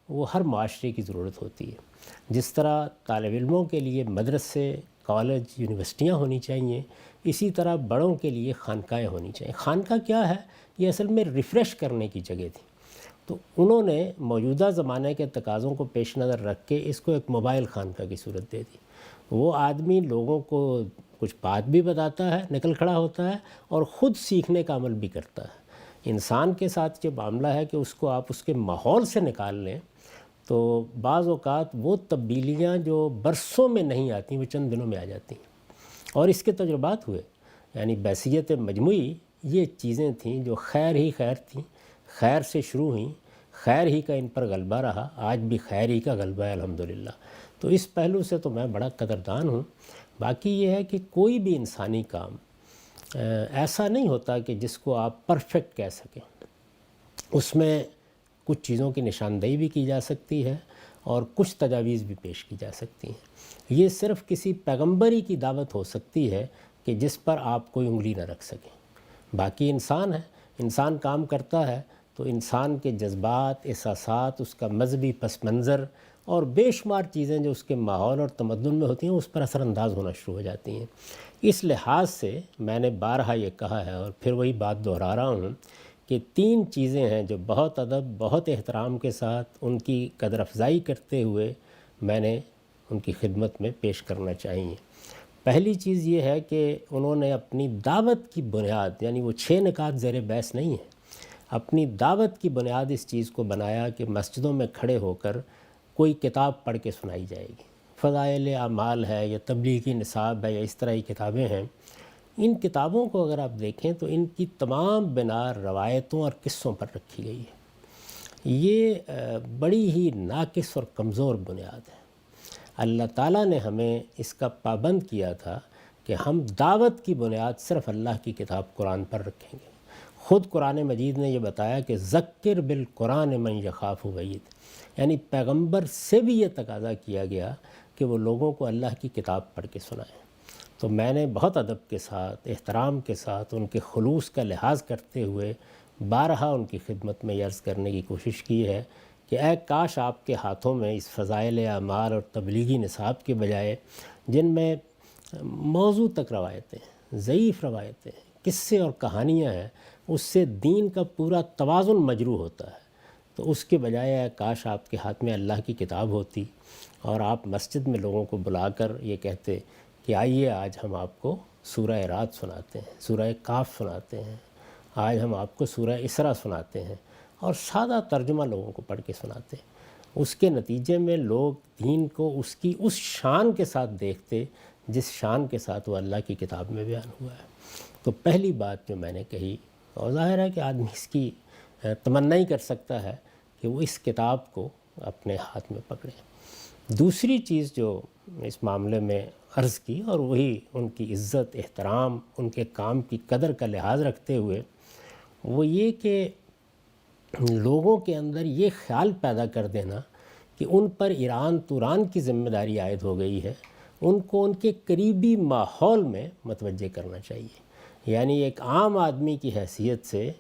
Speaker 1: وہ ہر معاشرے کی ضرورت ہوتی ہے۔ جس طرح طالب علموں کے لیے مدرسے، کالج، یونیورسٹیاں ہونی چاہیے، اسی طرح بڑوں کے لیے خانقاہیں ہونی چاہیے۔ خانقاہ کیا ہے؟ یہ اصل میں ریفریش کرنے کی جگہ تھی۔ تو انہوں نے موجودہ زمانے کے تقاضوں کو پیش نظر رکھ کے اس کو ایک موبائل خانقاہ کی صورت دے دی۔ وہ آدمی لوگوں کو کچھ بات بھی بتاتا ہے، نکل کھڑا ہوتا ہے، اور خود سیکھنے کا عمل بھی کرتا ہے۔ انسان کے ساتھ یہ معاملہ ہے کہ اس کو آپ اس کے ماحول سے نکال لیں تو بعض اوقات وہ تبدیلیاں جو برسوں میں نہیں آتی وہ چند دنوں میں آ جاتی ہیں، اور اس کے تجربات ہوئے۔ یعنی بحیثیت مجموعی یہ چیزیں تھیں جو خیر ہی خیر تھیں، خیر سے شروع ہوئیں، خیر ہی کا ان پر غلبہ رہا، آج بھی خیر ہی کا غلبہ ہے الحمدللہ۔ تو اس پہلو سے تو میں بڑا قدردان ہوں۔ باقی یہ ہے کہ کوئی بھی انسانی کام ایسا نہیں ہوتا کہ جس کو آپ پرفیکٹ کہہ سکیں، اس میں کچھ چیزوں کی نشاندہی بھی کی جا سکتی ہے اور کچھ تجاویز بھی پیش کی جا سکتی ہیں۔ یہ صرف کسی پیغمبری کی دعوت ہو سکتی ہے کہ جس پر آپ کوئی انگلی نہ رکھ سکیں۔ باقی انسان ہے، انسان کام کرتا ہے تو انسان کے جذبات، احساسات، اس کا مذہبی پس منظر اور بے شمار چیزیں جو اس کے ماحول اور تمدن میں ہوتی ہیں اس پر اثر انداز ہونا شروع ہو جاتی ہیں۔ اس لحاظ سے میں نے بارہا یہ کہا ہے اور پھر وہی بات دہرا رہا ہوں کہ 3 چیزیں ہیں جو بہت ادب، بہت احترام کے ساتھ ان کی قدر افزائی کرتے ہوئے میں نے ان کی خدمت میں پیش کرنا چاہیے۔ پہلی چیز یہ ہے کہ انہوں نے اپنی دعوت کی بنیاد، یعنی وہ 6 نکات زیر بحث نہیں ہیں، اپنی دعوت کی بنیاد اس چیز کو بنایا کہ مسجدوں میں کھڑے ہو کر کوئی کتاب پڑھ کے سنائی جائے گی۔ فضائل اعمال ہے یا تبلیغی نصاب ہے یا اس طرح کی کتابیں ہیں۔ ان کتابوں کو اگر آپ دیکھیں تو ان کی تمام بنا روایتوں اور قصوں پر رکھی گئی ہے۔ یہ بڑی ہی ناقص اور کمزور بنیاد ہے۔ اللہ تعالیٰ نے ہمیں اس کا پابند کیا تھا کہ ہم دعوت کی بنیاد صرف اللہ کی کتاب قرآن پر رکھیں گے۔ خود قرآن مجید نے یہ بتایا کہ ذکر بالقرآن من یخاف وعید، یعنی پیغمبر سے بھی یہ تقاضا کیا گیا کہ وہ لوگوں کو اللہ کی کتاب پڑھ کے سنائیں۔ تو میں نے بہت ادب کے ساتھ، احترام کے ساتھ، ان کے خلوص کا لحاظ کرتے ہوئے بارہا ان کی خدمت میں عرض کرنے کی کوشش کی ہے کہ اے کاش آپ کے ہاتھوں میں اس فضائل اعمال اور تبلیغی نصاب کے بجائے، جن میں موضوع تک روایتیں، ضعیف روایتیں، قصے اور کہانیاں ہیں، اس سے دین کا پورا توازن مجروح ہوتا ہے۔ تو اس کے بجائے کاش آپ کے ہاتھ میں اللہ کی کتاب ہوتی اور آپ مسجد میں لوگوں کو بلا کر یہ کہتے کہ آئیے آج ہم آپ کو سورہ رات سناتے ہیں، سورہ کاف سناتے ہیں، آج ہم آپ کو سورہ اسراء سناتے ہیں، اور سادہ ترجمہ لوگوں کو پڑھ کے سناتے ہیں۔ اس کے نتیجے میں لوگ دین کو اس کی اس شان کے ساتھ دیکھتے جس شان کے ساتھ وہ اللہ کی کتاب میں بیان ہوا ہے۔ تو پہلی بات جو میں نے کہی، اور ظاہر ہے کہ آدمی اس کی تمنا ہی کر سکتا ہے کہ وہ اس کتاب کو اپنے ہاتھ میں پکڑے۔ دوسری چیز جو اس معاملے میں عرض کی، اور وہی ان کی عزت، احترام، ان کے کام کی قدر کا لحاظ رکھتے ہوئے، وہ یہ کہ لوگوں کے اندر یہ خیال پیدا کر دینا کہ ان پر ایران توران کی ذمہ داری عائد ہو گئی ہے، ان کو ان کے قریبی ماحول میں متوجہ کرنا چاہیے۔ یعنی ایک عام آدمی کی حیثیت سے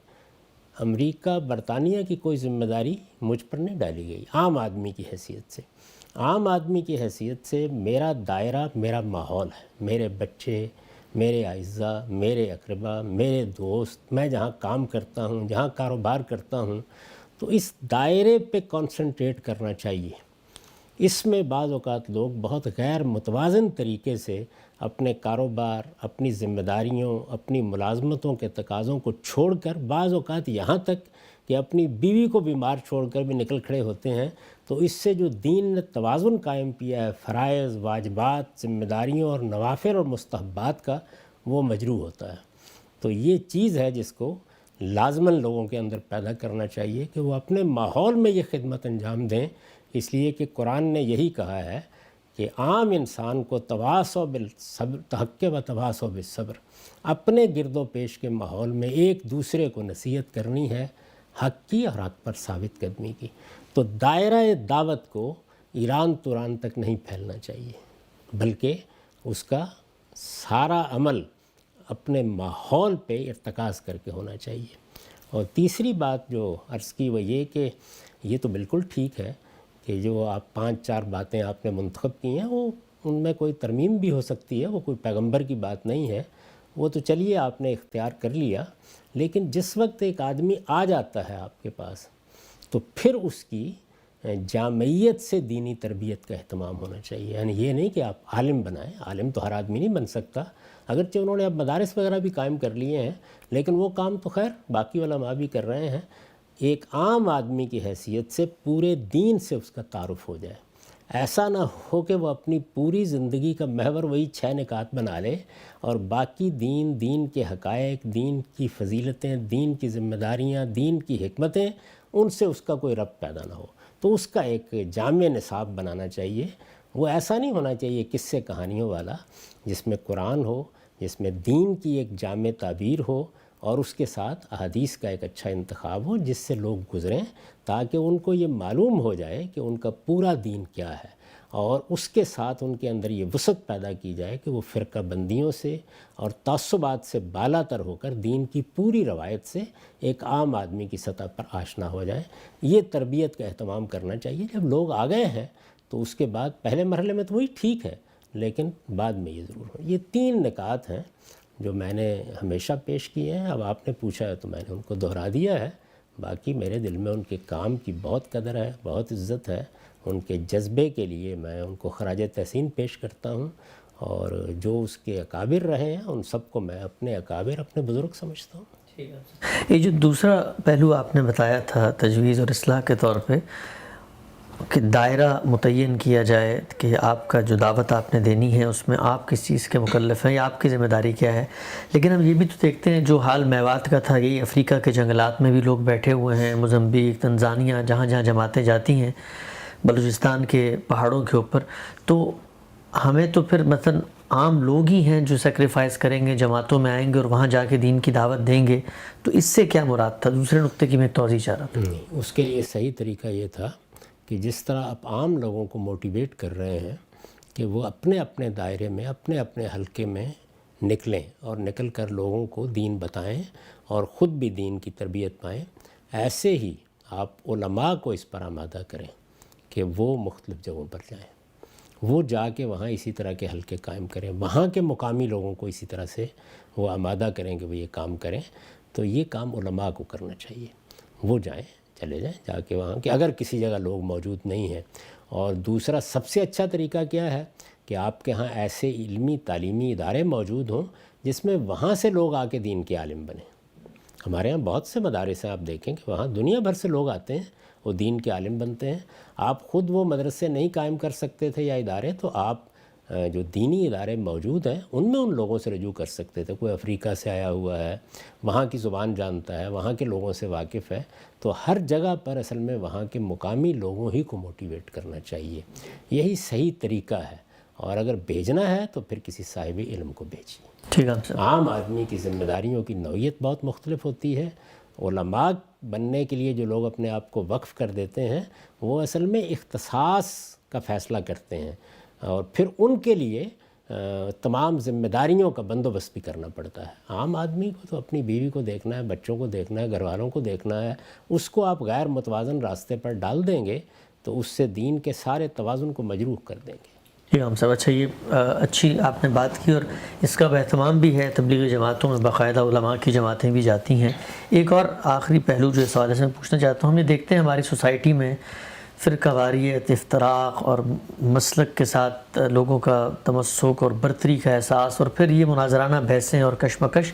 Speaker 1: امریکہ برطانیہ کی کوئی ذمہ داری مجھ پر نہیں ڈالی گئی، عام آدمی کی حیثیت سے۔ عام آدمی کی حیثیت سے میرا دائرہ میرا ماحول ہے، میرے بچے، میرے اعزاء، میرے اقربا، میرے دوست، میں جہاں کام کرتا ہوں، جہاں کاروبار کرتا ہوں، تو اس دائرے پہ کنسنٹریٹ کرنا چاہیے۔ اس میں بعض اوقات لوگ بہت غیر متوازن طریقے سے اپنے کاروبار، اپنی ذمہ داریوں، اپنی ملازمتوں کے تقاضوں کو چھوڑ کر، بعض اوقات یہاں تک کہ اپنی بیوی کو بیمار چھوڑ کر بھی نکل کھڑے ہوتے ہیں۔ تو اس سے جو دین نے توازن قائم کیا ہے فرائض، واجبات، ذمہ داریوں اور نوافل اور مستحبات کا، وہ مجروح ہوتا ہے۔ تو یہ چیز ہے جس کو لازماً لوگوں کے اندر پیدا کرنا چاہیے کہ وہ اپنے ماحول میں یہ خدمت انجام دیں، اس لیے کہ قرآن نے یہی کہا ہے کہ عام انسان کو تواصوا بالصبر تحق و تواصوا بالصبر، اپنے گرد و پیش کے ماحول میں ایک دوسرے کو نصیحت کرنی ہے، حق کی اور حق پر ثابت قدمی کی۔ تو دائرہ دعوت کو ایران توران تک نہیں پھیلنا چاہیے، بلکہ اس کا سارا عمل اپنے ماحول پہ ارتکاز کر کے ہونا چاہیے۔ اور تیسری بات جو عرض کی وہ یہ کہ یہ تو بالکل ٹھیک ہے کہ جو آپ 5-4 باتیں آپ نے منتخب کی ہیں، وہ ان میں کوئی ترمیم بھی ہو سکتی ہے، وہ کوئی پیغمبر کی بات نہیں ہے، وہ تو چلیے آپ نے اختیار کر لیا۔ لیکن جس وقت ایک آدمی آ جاتا ہے آپ کے پاس، تو پھر اس کی جامعیت سے دینی تربیت کا اہتمام ہونا چاہیے۔ یعنی یہ نہیں کہ آپ عالم بنائیں، عالم تو ہر آدمی نہیں بن سکتا، اگرچہ انہوں نے اب مدارس وغیرہ بھی قائم کر لیے ہیں، لیکن وہ کام تو خیر باقی علماء بھی کر رہے ہیں۔ ایک عام آدمی کی حیثیت سے پورے دین سے اس کا تعارف ہو جائے، ایسا نہ ہو کہ وہ اپنی پوری زندگی کا محور وہی 6 نکات بنا لے، اور باقی دین کے حقائق، دین کی فضیلتیں، دین کی ذمہ داریاں، دین کی حکمتیں، ان سے اس کا کوئی ربط پیدا نہ ہو۔ تو اس کا ایک جامع نصاب بنانا چاہیے۔ وہ ایسا نہیں ہونا چاہیے قصے کہانیوں والا، جس میں قرآن ہو، جس میں دین کی ایک جامع تعبیر ہو، اور اس کے ساتھ احادیث کا ایک اچھا انتخاب ہو جس سے لوگ گزریں، تاکہ ان کو یہ معلوم ہو جائے کہ ان کا پورا دین کیا ہے، اور اس کے ساتھ ان کے اندر یہ وسعت پیدا کی جائے کہ وہ فرقہ بندیوں سے اور تعصبات سے بالا تر ہو کر دین کی پوری روایت سے ایک عام آدمی کی سطح پر آشنا ہو جائیں۔ یہ تربیت کا اہتمام کرنا چاہیے۔ جب لوگ آ گئے ہیں تو اس کے بعد پہلے مرحلے میں تو وہی ٹھیک ہے، لیکن بعد میں یہ ضرور ہو۔ یہ 3 نکات ہیں جو میں نے ہمیشہ پیش کیے ہیں۔ اب آپ نے پوچھا ہے تو میں نے ان کو دہرا دیا ہے۔ باقی میرے دل میں ان کے کام کی بہت قدر ہے، بہت عزت ہے، ان کے جذبے کے لیے میں ان کو خراج تحسین پیش کرتا ہوں، اور جو اس کے اکابر رہے ہیں ان سب کو میں اپنے اکابر، اپنے بزرگ سمجھتا ہوں۔
Speaker 2: یہ جو دوسرا پہلو آپ نے بتایا تھا تجویز اور اصلاح کے طور پہ کہ دائرہ متعین کیا جائے کہ آپ کا جو دعوت آپ نے دینی ہے اس میں آپ کس چیز کے مکلف ہیں یا آپ کی ذمہ داری کیا ہے، لیکن ہم یہ بھی تو دیکھتے ہیں جو حال میوات کا تھا، یہی افریقہ کے جنگلات میں بھی لوگ بیٹھے ہوئے ہیں، موزمبیق، تنزانیہ، جہاں جہاں جماعتیں جاتی ہیں، بلوچستان کے پہاڑوں کے اوپر، تو ہمیں تو پھر مثلا عام لوگ ہی ہیں جو سیکریفائز کریں گے، جماعتوں میں آئیں گے اور وہاں جا کے دین کی دعوت دیں گے، تو اس سے کیا مراد تھا؟ دوسرے نقطے کی میں توضیح چاہ رہا تھا۔
Speaker 1: اس کے لیے صحیح طریقہ یہ تھا کہ جس طرح آپ عام لوگوں کو موٹیویٹ کر رہے ہیں کہ وہ اپنے اپنے دائرے میں، اپنے اپنے حلقے میں نکلیں اور نکل کر لوگوں کو دین بتائیں اور خود بھی دین کی تربیت پائیں، ایسے ہی آپ علماء کو اس پر آمادہ کریں کہ وہ مختلف جگہوں پر جائیں، وہ جا کے وہاں اسی طرح کے حلقے قائم کریں، وہاں کے مقامی لوگوں کو اسی طرح سے وہ آمادہ کریں کہ وہ یہ کام کریں۔ تو یہ کام علماء کو کرنا چاہیے، وہ جائیں، چلے جائیں جا کے وہاں کہ اگر کسی جگہ لوگ موجود نہیں ہیں. اور دوسرا سب سے اچھا طریقہ کیا ہے کہ آپ کے ہاں ایسے علمی تعلیمی ادارے موجود ہوں جس میں وہاں سے لوگ آ کے دین کے عالم بنیں. ہمارے ہاں بہت سے مدارس ہیں، آپ دیکھیں کہ وہاں دنیا بھر سے لوگ آتے ہیں، وہ دین کے عالم بنتے ہیں. آپ خود وہ مدرسے نہیں قائم کر سکتے تھے یا ادارے، تو آپ جو دینی ادارے موجود ہیں ان میں ان لوگوں سے رجوع کر سکتے تھے. کوئی افریقہ سے آیا ہوا ہے، وہاں کی زبان جانتا ہے، وہاں کے لوگوں سے واقف ہے، تو ہر جگہ پر اصل میں وہاں کے مقامی لوگوں ہی کو موٹیویٹ کرنا چاہیے. یہی صحیح طریقہ ہے. اور اگر بھیجنا ہے تو پھر کسی صاحب علم کو بھیجیے.
Speaker 2: ٹھیک ہے.
Speaker 1: عام آدمی کی ذمہ داریوں کی نوعیت بہت مختلف ہوتی ہے. علماء بننے کے لیے جو لوگ اپنے آپ کو وقف کر دیتے ہیں وہ اصل میں اختصاص کا فیصلہ کرتے ہیں، اور پھر ان کے لیے تمام ذمہ داریوں کا بندوبست بھی کرنا پڑتا ہے. عام آدمی کو تو اپنی بیوی کو دیکھنا ہے، بچوں کو دیکھنا ہے، گھر والوں کو دیکھنا ہے. اس کو آپ غیر متوازن راستے پر ڈال دیں گے تو اس سے دین کے سارے توازن کو مجروح کر دیں گے.
Speaker 2: جی ہم صاحب، اچھا یہ اچھی آپ نے بات کی، اور اس کا اہتمام بھی ہے. تبلیغی جماعتوں میں باقاعدہ علماء کی جماعتیں بھی جاتی ہیں. ایک اور آخری پہلو جو اس حوالے سے میں پوچھنا چاہتا ہوں، ہم یہ دیکھتے ہیں ہماری سوسائٹی میں فرقہ واریت، افتراق اور مسلک کے ساتھ لوگوں کا تمسک اور برتری کا احساس، اور پھر یہ مناظرانہ بحثیں اور کشمکش،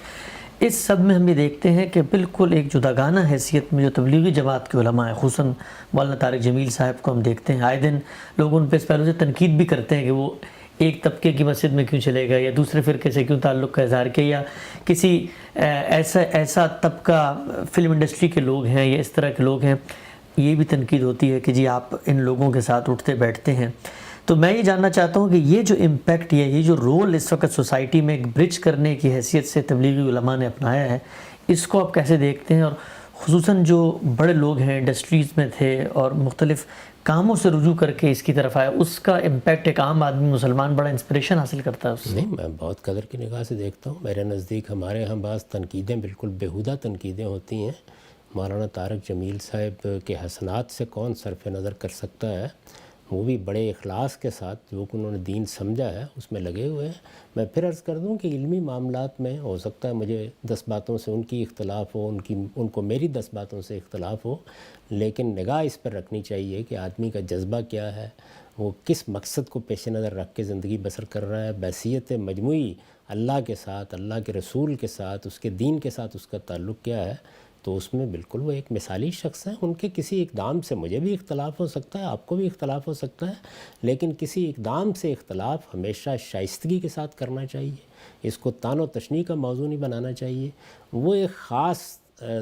Speaker 2: اس سب میں ہم یہ دیکھتے ہیں کہ بالکل ایک جداگانہ حیثیت میں جو تبلیغی جماعت کے علماء ہیں، خصوصاً مولانا طارق جمیل صاحب کو ہم دیکھتے ہیں، آئے دن لوگ ان پہ اس پہلو سے تنقید بھی کرتے ہیں کہ وہ ایک طبقے کی مسجد میں کیوں چلے گئے، یا دوسرے فرقے سے کیوں تعلق کا اظہار کیا، یا کسی ایسا طبقہ فلم انڈسٹری کے لوگ ہیں یا اس طرح کے لوگ ہیں. یہ بھی تنقید ہوتی ہے کہ جی آپ ان لوگوں کے ساتھ اٹھتے بیٹھتے ہیں. تو میں یہ جاننا چاہتا ہوں کہ یہ جو امپیکٹ ہے، یہ جو رول اس وقت سوسائٹی میں ایک برج کرنے کی حیثیت سے تبلیغی علماء نے اپنایا ہے، اس کو آپ کیسے دیکھتے ہیں؟ اور خصوصاً جو بڑے لوگ ہیں، انڈسٹریز میں تھے اور مختلف کاموں سے رجوع کر کے اس کی طرف آیا، اس کا امپیکٹ ایک عام آدمی مسلمان بڑا انسپریشن حاصل کرتا ہے اس سے.
Speaker 1: نہیں، میں بہت قدر کی نگاہ سے دیکھتا ہوں. میرے نزدیک ہمارے ہاں بعض تنقیدیں بالکل بیہودہ تنقیدیں ہوتی ہیں. مولانا طارق جمیل صاحب کے حسنات سے کون صرف نظر کر سکتا ہے؟ وہ بھی بڑے اخلاص کے ساتھ جو کہ انہوں نے دین سمجھا ہے اس میں لگے ہوئے ہیں. میں پھر عرض کر دوں کہ علمی معاملات میں ہو سکتا ہے مجھے 10 باتوں سے ان کی اختلاف ہو، ان کو میری 10 باتوں سے اختلاف ہو، لیکن نگاہ اس پر رکھنی چاہیے کہ آدمی کا جذبہ کیا ہے، وہ کس مقصد کو پیش نظر رکھ کے زندگی بسر کر رہا ہے. بحیثیت مجموعی اللہ کے ساتھ، اللہ کے رسول کے ساتھ، اس کے دین کے ساتھ اس کا تعلق کیا ہے، تو اس میں بالکل وہ ایک مثالی شخص ہیں. ان کے کسی اقدام سے مجھے بھی اختلاف ہو سکتا ہے، آپ کو بھی اختلاف ہو سکتا ہے، لیکن کسی اقدام سے اختلاف ہمیشہ شائستگی کے ساتھ کرنا چاہیے. اس کو تان و تشنیع کا موضوع نہیں بنانا چاہیے. وہ ایک خاص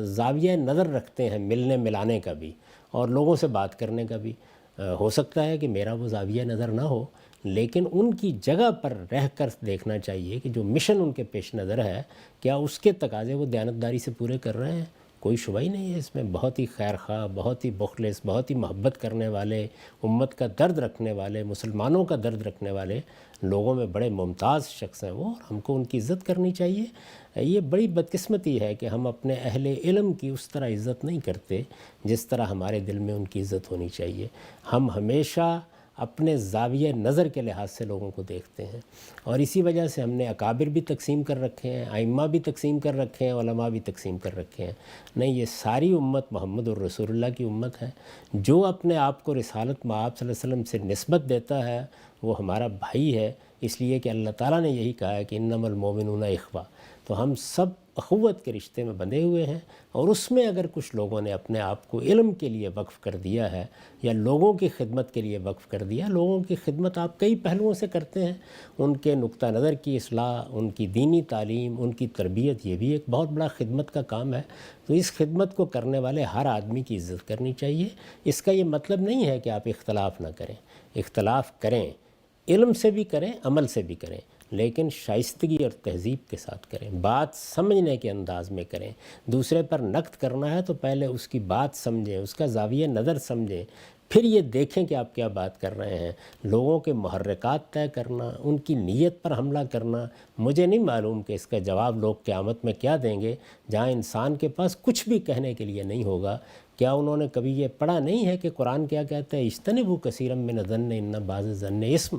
Speaker 1: زاویہ نظر رکھتے ہیں ملنے ملانے کا بھی اور لوگوں سے بات کرنے کا بھی. ہو سکتا ہے کہ میرا وہ زاویہ نظر نہ ہو، لیکن ان کی جگہ پر رہ کر دیکھنا چاہیے کہ جو مشن ان کے پیش نظر ہے کیا اس کے تقاضے وہ دیانتداری سے پورے کر رہے ہیں. کوئی شبہ ہی نہیں ہے اس میں. بہت ہی خیر خواہ، بہت ہی مخلص، بہت ہی محبت کرنے والے، امت کا درد رکھنے والے، مسلمانوں کا درد رکھنے والے لوگوں میں بڑے ممتاز شخص ہیں وہ، اور ہم کو ان کی عزت کرنی چاہیے. یہ بڑی بدقسمتی ہے کہ ہم اپنے اہل علم کی اس طرح عزت نہیں کرتے جس طرح ہمارے دل میں ان کی عزت ہونی چاہیے. ہم ہمیشہ اپنے زاویہ نظر کے لحاظ سے لوگوں کو دیکھتے ہیں، اور اسی وجہ سے ہم نے اکابر بھی تقسیم کر رکھے ہیں، ائمہ بھی تقسیم کر رکھے ہیں، علماء بھی تقسیم کر رکھے ہیں. نہیں، یہ ساری امت محمد الرسول اللہ کی امت ہے. جو اپنے آپ کو رسالت مآب صلی اللہ علیہ وسلم سے نسبت دیتا ہے وہ ہمارا بھائی ہے، اس لیے کہ اللہ تعالیٰ نے یہی کہا ہے کہ انما المؤمنون اخوہ. تو ہم سب اخوت کے رشتے میں بندھے ہوئے ہیں، اور اس میں اگر کچھ لوگوں نے اپنے آپ کو علم کے لیے وقف کر دیا ہے یا لوگوں کی خدمت کے لیے وقف کر دیا. لوگوں کی خدمت آپ کئی پہلوؤں سے کرتے ہیں، ان کے نقطہ نظر کی اصلاح، ان کی دینی تعلیم، ان کی تربیت، یہ بھی ایک بہت بڑا خدمت کا کام ہے. تو اس خدمت کو کرنے والے ہر آدمی کی عزت کرنی چاہیے. اس کا یہ مطلب نہیں ہے کہ آپ اختلاف نہ کریں. اختلاف کریں، علم سے بھی کریں، عمل سے بھی کریں، لیکن شائستگی اور تہذیب کے ساتھ کریں. بات سمجھنے کے انداز میں کریں. دوسرے پر نقد کرنا ہے تو پہلے اس کی بات سمجھیں، اس کا زاویہ نظر سمجھیں، پھر یہ دیکھیں کہ آپ کیا بات کر رہے ہیں. لوگوں کے محرکات طے کرنا، ان کی نیت پر حملہ کرنا، مجھے نہیں معلوم کہ اس کا جواب لوگ قیامت میں کیا دیں گے، جہاں انسان کے پاس کچھ بھی کہنے کے لیے نہیں ہوگا. کیا انہوں نے کبھی یہ پڑھا نہیں ہے کہ قرآن کیا کہتا ہے؟ اجتنبوا کثیرا من الظن ان بعض الظن اسم.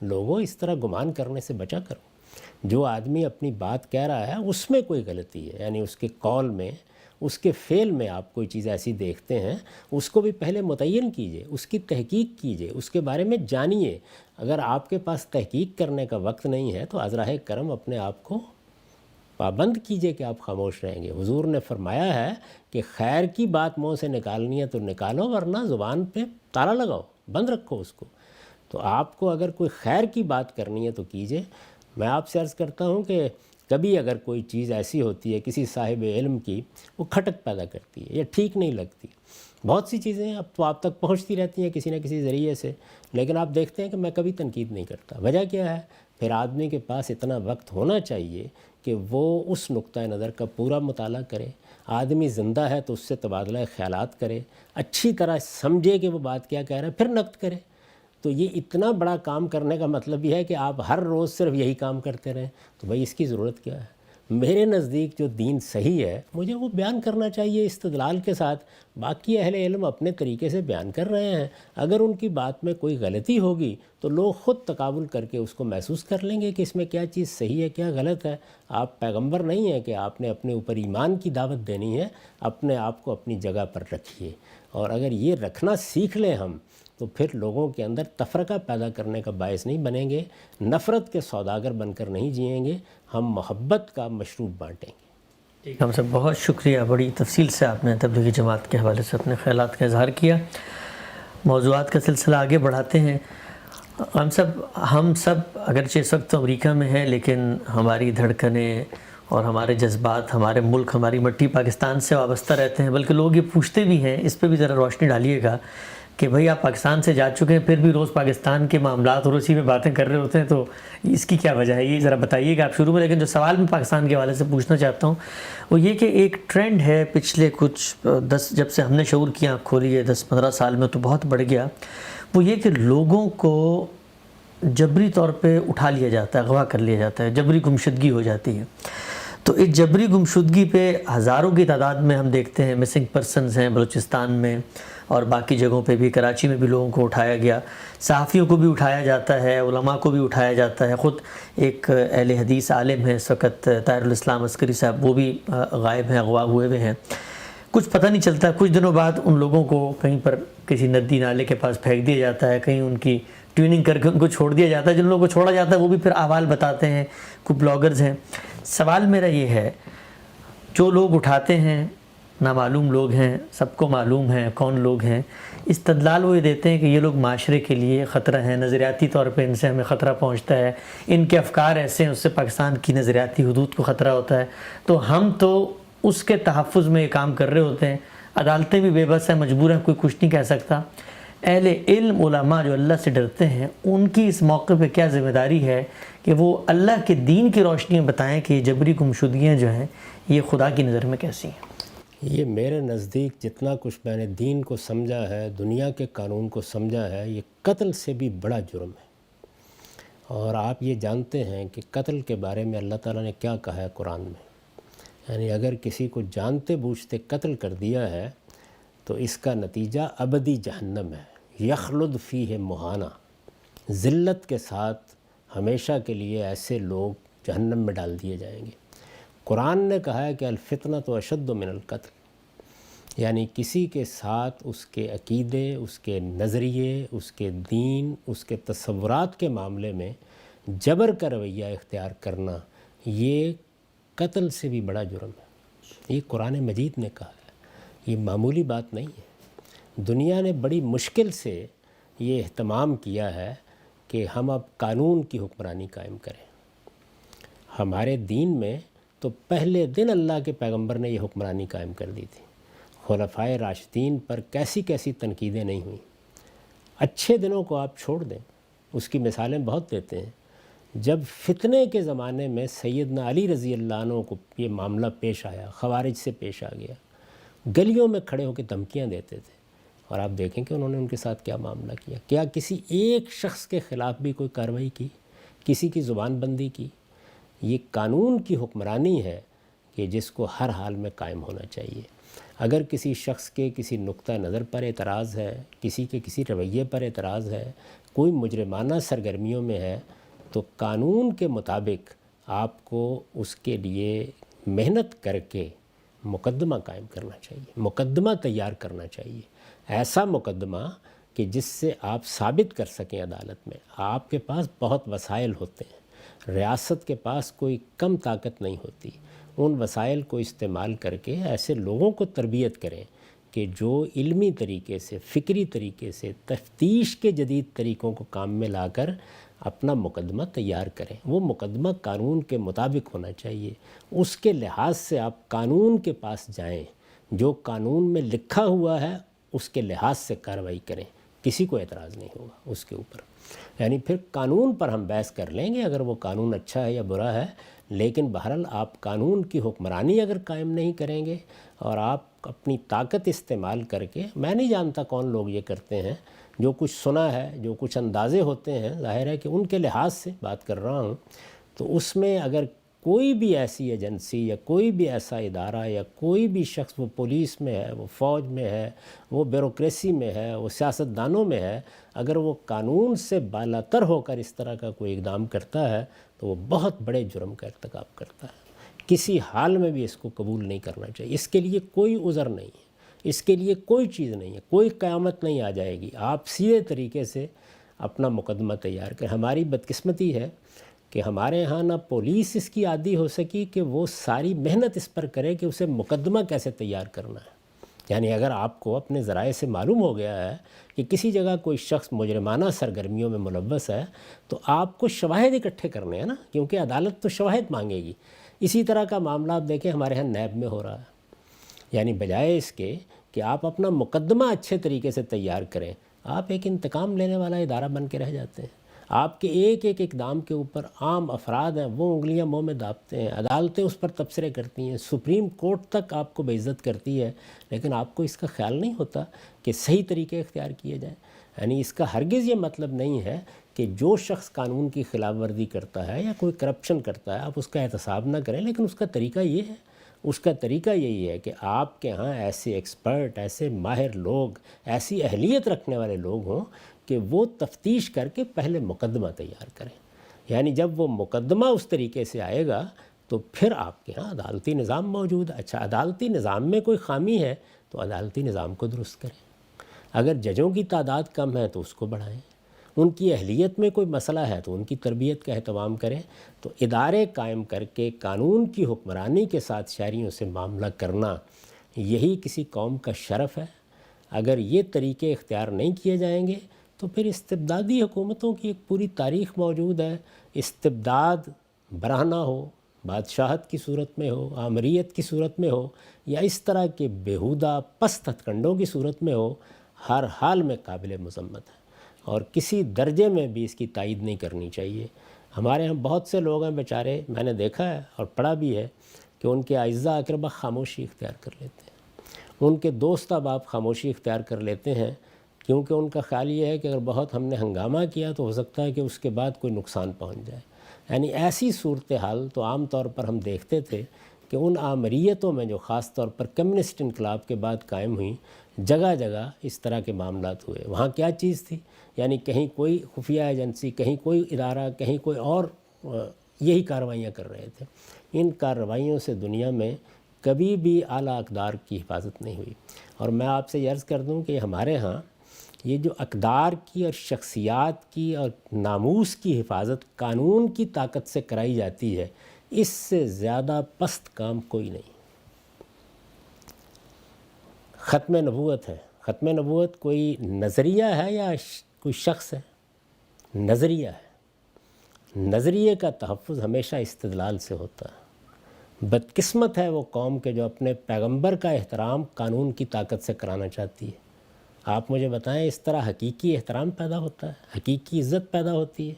Speaker 1: لوگوں اس طرح گمان کرنے سے بچا کرو. جو آدمی اپنی بات کہہ رہا ہے اس میں کوئی غلطی ہے، یعنی اس کے قول میں، اس کے فعل میں آپ کوئی چیز ایسی دیکھتے ہیں اس کو بھی پہلے متعین کیجئے، اس کی تحقیق کیجئے، اس کے بارے میں جانیے۔ اگر آپ کے پاس تحقیق کرنے کا وقت نہیں ہے تو ازراہ کرم اپنے آپ کو پابند کیجئے کہ آپ خاموش رہیں گے۔ حضور نے فرمایا ہے کہ خیر کی بات منہ سے نکالنی ہے تو نکالو، ورنہ زبان پہ تالا لگاؤ، بند رکھو اس کو۔ تو آپ کو اگر کوئی خیر کی بات کرنی ہے تو کیجئے۔ میں آپ سے عرض کرتا ہوں کہ کبھی اگر کوئی چیز ایسی ہوتی ہے کسی صاحب علم کی، وہ کھٹک پیدا کرتی ہے یا ٹھیک نہیں لگتی، بہت سی چیزیں اب تو آپ تک پہنچتی رہتی ہیں کسی نہ کسی ذریعے سے، لیکن آپ دیکھتے ہیں کہ میں کبھی تنقید نہیں کرتا۔ وجہ کیا ہے؟ پھر آدمی کے پاس اتنا وقت ہونا چاہیے کہ وہ اس نقطہ نظر کا پورا مطالعہ کرے۔ آدمی زندہ ہے تو اس سے تبادلہ خیالات کرے، اچھی طرح سمجھے کہ وہ بات کیا کہہ رہا ہے، پھر نقد کرے۔ تو یہ اتنا بڑا کام کرنے کا مطلب یہ ہے کہ آپ ہر روز صرف یہی کام کرتے رہیں، تو بھائی اس کی ضرورت کیا ہے؟ میرے نزدیک جو دین صحیح ہے مجھے وہ بیان کرنا چاہیے استدلال کے ساتھ۔ باقی اہل علم اپنے طریقے سے بیان کر رہے ہیں، اگر ان کی بات میں کوئی غلطی ہوگی تو لوگ خود تقابل کر کے اس کو محسوس کر لیں گے کہ اس میں کیا چیز صحیح ہے کیا غلط ہے۔ آپ پیغمبر نہیں ہیں کہ آپ نے اپنے اوپر ایمان کی دعوت دینی ہے، اپنے آپ کو اپنی جگہ پر رکھیے، اور اگر یہ رکھنا سیکھ لیں ہم تو پھر لوگوں کے اندر تفرقہ پیدا کرنے کا باعث نہیں بنیں گے، نفرت کے سوداگر بن کر نہیں جئیں گے، ہم محبت کا مشروب بانٹیں گے۔
Speaker 2: ہم سب بہت شکریہ، بڑی تفصیل سے آپ نے تبلیغی جماعت کے حوالے سے اپنے خیالات کا اظہار کیا۔ موضوعات کا سلسلہ آگے بڑھاتے ہیں۔ ہم سب اگرچہ اس وقت امریکہ میں ہیں، لیکن ہماری دھڑکنیں اور ہمارے جذبات ہمارے ملک، ہماری مٹی پاکستان سے وابستہ رہتے ہیں، بلکہ لوگ یہ پوچھتے بھی ہیں، اس پہ بھی ذرا روشنی ڈالیے گا کہ بھئی آپ پاکستان سے جا چکے ہیں، پھر بھی روز پاکستان کے معاملات اور اسی میں باتیں کر رہے ہوتے ہیں، تو اس کی کیا وجہ ہے؟ یہ ذرا بتائیے گا آپ شروع میں۔ لیکن جو سوال میں پاکستان کے حوالے سے پوچھنا چاہتا ہوں وہ یہ کہ ایک ٹرینڈ ہے پچھلے کچھ جب سے ہم نے شعور کی آنکھ کھولی ہے 10-15 سال میں، تو بہت بڑھ گیا، وہ یہ کہ لوگوں کو جبری طور پہ اٹھا لیا جاتا ہے، اغوا کر لیا جاتا ہے، جبری گمشدگی ہو جاتی ہے۔ تو اس جبری گمشدگی پہ ہزاروں کی تعداد میں ہم دیکھتے ہیں مسنگ پرسنز ہیں بلوچستان میں اور باقی جگہوں پہ بھی، کراچی میں بھی لوگوں کو اٹھایا گیا، صحافیوں کو بھی اٹھایا جاتا ہے، علماء کو بھی اٹھایا جاتا ہے۔ خود ایک اہل حدیث عالم ہیں اس وقت طاہر الاسلام عسکری صاحب، وہ بھی غائب ہیں، اغوا ہوئے ہوئے ہیں۔ کچھ پتہ نہیں چلتا، کچھ دنوں بعد ان لوگوں کو کہیں پر کسی ندی نالے کے پاس پھینک دیا جاتا ہے، کہیں ان کی ٹیوننگ کر کے ان کو چھوڑ دیا جاتا ہے۔ جن لوگوں کو چھوڑا جاتا ہے وہ بھی پھر احوال بتاتے ہیں، کوئی بلاگرز ہیں۔ سوال میرا یہ ہے، جو لوگ اٹھاتے ہیں نامعلوم لوگ ہیں، سب کو معلوم ہے کون لوگ ہیں، استدلال وہ یہ دیتے ہیں کہ یہ لوگ معاشرے کے لیے خطرہ ہیں، نظریاتی طور پہ ان سے ہمیں خطرہ پہنچتا ہے، ان کے افکار ایسے ہیں، اس سے پاکستان کی نظریاتی حدود کو خطرہ ہوتا ہے، تو ہم تو اس کے تحفظ میں یہ کام کر رہے ہوتے ہیں۔ عدالتیں بھی بے بس ہیں، مجبور ہیں، کوئی کچھ نہیں کہہ سکتا۔ اہل علم علماء جو اللہ سے ڈرتے ہیں، ان کی اس موقع پہ کیا ذمہ داری ہے کہ وہ اللہ کے دین کی روشنی میں بتائیں کہ یہ جبری گمشدگیاں جو ہیں یہ خدا کی نظر میں کیسی ہیں؟
Speaker 1: یہ میرے نزدیک جتنا کچھ میں نے دین کو سمجھا ہے، دنیا کے قانون کو سمجھا ہے، یہ قتل سے بھی بڑا جرم ہے۔ اور آپ یہ جانتے ہیں کہ قتل کے بارے میں اللہ تعالیٰ نے کیا کہا ہے قرآن میں، یعنی اگر کسی کو جانتے بوجھتے قتل کر دیا ہے تو اس کا نتیجہ ابدی جہنم ہے، یخلد فیہ مہانہ، ذلت کے ساتھ ہمیشہ کے لیے ایسے لوگ جہنم میں ڈال دیے جائیں گے۔ قرآن نے کہا ہے کہ الفتنۃ اشد من القتل، یعنی کسی کے ساتھ اس کے عقیدے، اس کے نظریے، اس کے دین، اس کے تصورات کے معاملے میں جبر کا رویہ اختیار کرنا، یہ قتل سے بھی بڑا جرم ہے۔ یہ قرآن مجید نے کہا ہے، یہ معمولی بات نہیں ہے۔ دنیا نے بڑی مشکل سے یہ اہتمام کیا ہے کہ ہم اب قانون کی حکمرانی قائم کریں۔ ہمارے دین میں تو پہلے دن اللہ کے پیغمبر نے یہ حکمرانی قائم کر دی تھی۔ خلفائے راشدین پر کیسی کیسی تنقیدیں نہیں ہوئیں۔ اچھے دنوں کو آپ چھوڑ دیں، اس کی مثالیں بہت دیتے ہیں۔ جب فتنے کے زمانے میں سیدنا علی رضی اللہ عنہ کو یہ معاملہ پیش آیا، خوارج سے پیش آ گیا، گلیوں میں کھڑے ہو کے دھمکیاں دیتے تھے، اور آپ دیکھیں کہ انہوں نے ان کے ساتھ کیا معاملہ کیا۔ کیا کسی ایک شخص کے خلاف بھی کوئی کارروائی کی؟ کسی کی زبان بندی کی؟ یہ قانون کی حکمرانی ہے کہ جس کو ہر حال میں قائم ہونا چاہیے۔ اگر کسی شخص کے کسی نقطہ نظر پر اعتراض ہے، کسی کے کسی رویے پر اعتراض ہے، کوئی مجرمانہ سرگرمیوں میں ہے، تو قانون کے مطابق آپ کو اس کے لیے محنت کر کے مقدمہ قائم کرنا چاہیے، مقدمہ تیار کرنا چاہیے، ایسا مقدمہ کہ جس سے آپ ثابت کر سکیں عدالت میں آپ کے پاس بہت وسائل ہوتے ہیں، ریاست کے پاس کوئی کم طاقت نہیں ہوتی، ان وسائل کو استعمال کر کے ایسے لوگوں کو تربیت کریں کہ جو علمی طریقے سے، فکری طریقے سے، تفتیش کے جدید طریقوں کو کام میں لا کر اپنا مقدمہ تیار کریں۔ وہ مقدمہ قانون کے مطابق ہونا چاہیے، اس کے لحاظ سے آپ قانون کے پاس جائیں، جو قانون میں لکھا ہوا ہے اس کے لحاظ سے کارروائی کریں، کسی کو اعتراض نہیں ہوگا اس کے اوپر۔ یعنی پھر قانون پر ہم بحث کر لیں گے اگر وہ قانون اچھا ہے یا برا ہے، لیکن بہرحال آپ قانون کی حکمرانی اگر قائم نہیں کریں گے اور آپ اپنی طاقت استعمال کر کے، میں نہیں جانتا کون لوگ یہ کرتے ہیں، جو کچھ سنا ہے، جو کچھ اندازے ہوتے ہیں، ظاہر ہے کہ ان کے لحاظ سے بات کر رہا ہوں، تو اس میں اگر کوئی بھی ایسی ایجنسی یا کوئی بھی ایسا ادارہ یا کوئی بھی شخص، وہ پولیس میں ہے، وہ فوج میں ہے، وہ بیوروکریسی میں ہے، وہ سیاستدانوں میں ہے، اگر وہ قانون سے بالاتر ہو کر اس طرح کا کوئی اقدام کرتا ہے تو وہ بہت بڑے جرم کا ارتکاب کرتا ہے۔ کسی حال میں بھی اس کو قبول نہیں کرنا چاہیے، اس کے لیے کوئی عذر نہیں ہے، اس کے لیے کوئی چیز نہیں ہے، کوئی قیامت نہیں آ جائے گی، آپ سیدھے طریقے سے اپنا مقدمہ تیار کریں۔ ہماری بدقسمتی ہے کہ ہمارے ہاں نہ پولیس اس کی عادی ہو سکی کہ وہ ساری محنت اس پر کرے کہ اسے مقدمہ کیسے تیار کرنا ہے۔ یعنی اگر آپ کو اپنے ذرائع سے معلوم ہو گیا ہے کہ کسی جگہ کوئی شخص مجرمانہ سرگرمیوں میں ملوث ہے تو آپ کو شواہد اکٹھے کرنے ہیں نا، کیونکہ عدالت تو شواہد مانگے گی۔ اسی طرح کا معاملہ آپ دیکھیں ہمارے ہاں نیب میں ہو رہا ہے، یعنی بجائے اس کے کہ آپ اپنا مقدمہ اچھے طریقے سے تیار کریں، آپ ایک انتقام لینے والا ادارہ بن کے رہ جاتے ہیں۔ آپ کے ایک ایک اقدام کے اوپر عام افراد ہیں وہ انگلیاں منہ میں دابتے ہیں، عدالتیں اس پر تبصرے کرتی ہیں، سپریم کورٹ تک آپ کو بے عزت کرتی ہے، لیکن آپ کو اس کا خیال نہیں ہوتا کہ صحیح طریقے اختیار کیے جائیں۔ یعنی اس کا ہرگز یہ مطلب نہیں ہے کہ جو شخص قانون کی خلاف ورزی کرتا ہے یا کوئی کرپشن کرتا ہے آپ اس کا احتساب نہ کریں، لیکن اس کا طریقہ یہ ہے، اس کا طریقہ یہی ہے کہ آپ کے ہاں ایسے ایکسپرٹ، ایسے ماہر لوگ، ایسی اہلیت رکھنے والے لوگ ہوں کہ وہ تفتیش کر کے پہلے مقدمہ تیار کریں۔ یعنی جب وہ مقدمہ اس طریقے سے آئے گا تو پھر آپ کے ہاں عدالتی نظام موجود ہے۔ اچھا، عدالتی نظام میں کوئی خامی ہے تو عدالتی نظام کو درست کریں، اگر ججوں کی تعداد کم ہے تو اس کو بڑھائیں، ان کی اہلیت میں کوئی مسئلہ ہے تو ان کی تربیت کا اہتمام کریں۔ تو ادارے قائم کر کے قانون کی حکمرانی کے ساتھ شہریوں سے معاملہ کرنا، یہی کسی قوم کا شرف ہے۔ اگر یہ طریقے اختیار نہیں کیے جائیں گے تو پھر استبدادی حکومتوں کی ایک پوری تاریخ موجود ہے۔ استبداد برہنہ ہو، بادشاہت کی صورت میں ہو، آمریت کی صورت میں ہو، یا اس طرح کے بیہودہ پست ہتھ کنڈوں کی صورت میں ہو، ہر حال میں قابل مذمت ہے اور کسی درجے میں بھی اس کی تائید نہیں کرنی چاہیے۔ ہمارے ہاں بہت سے لوگ ہیں بیچارے، میں نے دیکھا ہے اور پڑھا بھی ہے کہ ان کے اعزاء اقربا خاموشی اختیار کر لیتے ہیں، ان کے دوست احباب خاموشی اختیار کر لیتے ہیں، کیونکہ ان کا خیال یہ ہے کہ اگر بہت ہم نے ہنگامہ کیا تو ہو سکتا ہے کہ اس کے بعد کوئی نقصان پہنچ جائے۔ یعنی ایسی صورتحال تو عام طور پر ہم دیکھتے تھے کہ ان آمریتوں میں جو خاص طور پر کمیونسٹ انقلاب کے بعد قائم ہوئیں، جگہ جگہ اس طرح کے معاملات ہوئے۔ وہاں کیا چیز تھی؟ یعنی کہیں کوئی خفیہ ایجنسی، کہیں کوئی ادارہ، کہیں کوئی اور یہی کارروائیاں کر رہے تھے۔ ان کارروائیوں سے دنیا میں کبھی بھی اعلیٰ اقدار کی حفاظت نہیں ہوئی۔ اور میں آپ سے یہ عرض کر دوں کہ ہمارے ہاں یہ جو اقدار کی اور شخصیات کی اور ناموس کی حفاظت قانون کی طاقت سے کرائی جاتی ہے، اس سے زیادہ پست کام کوئی نہیں۔ ختم نبوت ہے، ختم نبوت کوئی نظریہ ہے یا کوئی شخص ہے؟ نظریہ ہے۔ نظریے کا تحفظ ہمیشہ استدلال سے ہوتا ہے۔ بدقسمت ہے وہ قوم کے جو اپنے پیغمبر کا احترام قانون کی طاقت سے کرانا چاہتی ہے۔ آپ مجھے بتائیں اس طرح حقیقی احترام پیدا ہوتا ہے، حقیقی عزت پیدا ہوتی ہے؟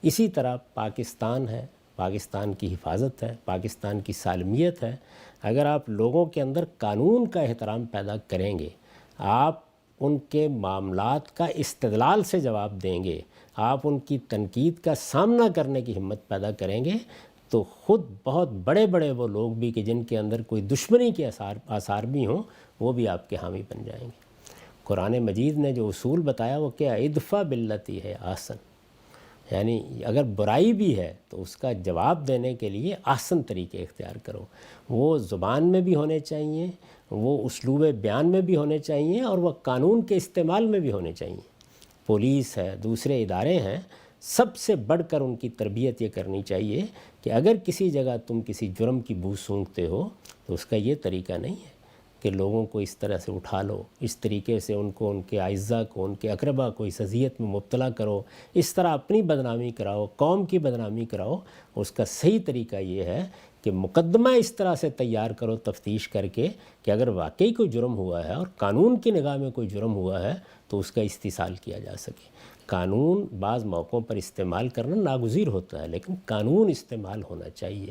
Speaker 1: اسی طرح پاکستان ہے، پاکستان کی حفاظت ہے، پاکستان کی سالمیت ہے۔ اگر آپ لوگوں کے اندر قانون کا احترام پیدا کریں گے، آپ ان کے معاملات کا استدلال سے جواب دیں گے، آپ ان کی تنقید کا سامنا کرنے کی ہمت پیدا کریں گے، تو خود بہت بڑے بڑے وہ لوگ بھی کہ جن کے اندر کوئی دشمنی کے آثار بھی ہوں، وہ بھی آپ کے حامی بن جائیں گے۔ قرآن مجید نے جو اصول بتایا وہ کیا؟ ادفع باللتی ہے احسن، یعنی اگر برائی بھی ہے تو اس کا جواب دینے کے لیے آسن طریقے اختیار کرو، وہ زبان میں بھی ہونے چاہیے، وہ اسلوب بیان میں بھی ہونے چاہیے، اور وہ قانون کے استعمال میں بھی ہونے چاہیے۔ پولیس ہے، دوسرے ادارے ہیں، سب سے بڑھ کر ان کی تربیت یہ کرنی چاہیے کہ اگر کسی جگہ تم کسی جرم کی بو سونگھتے ہو تو اس کا یہ طریقہ نہیں ہے کہ لوگوں کو اس طرح سے اٹھا لو، اس طریقے سے ان کو، ان کے اعزاء کو، ان کے اقربا کو اس اذیت میں مبتلا کرو، اس طرح اپنی بدنامی کراؤ، قوم کی بدنامی کراؤ۔ اس کا صحیح طریقہ یہ ہے کہ مقدمہ اس طرح سے تیار کرو تفتیش کر کے کہ اگر واقعی کوئی جرم ہوا ہے اور قانون کی نگاہ میں کوئی جرم ہوا ہے تو اس کا استحصال کیا جا سکے۔ قانون بعض موقعوں پر استعمال کرنا ناگزیر ہوتا ہے، لیکن قانون استعمال ہونا چاہیے۔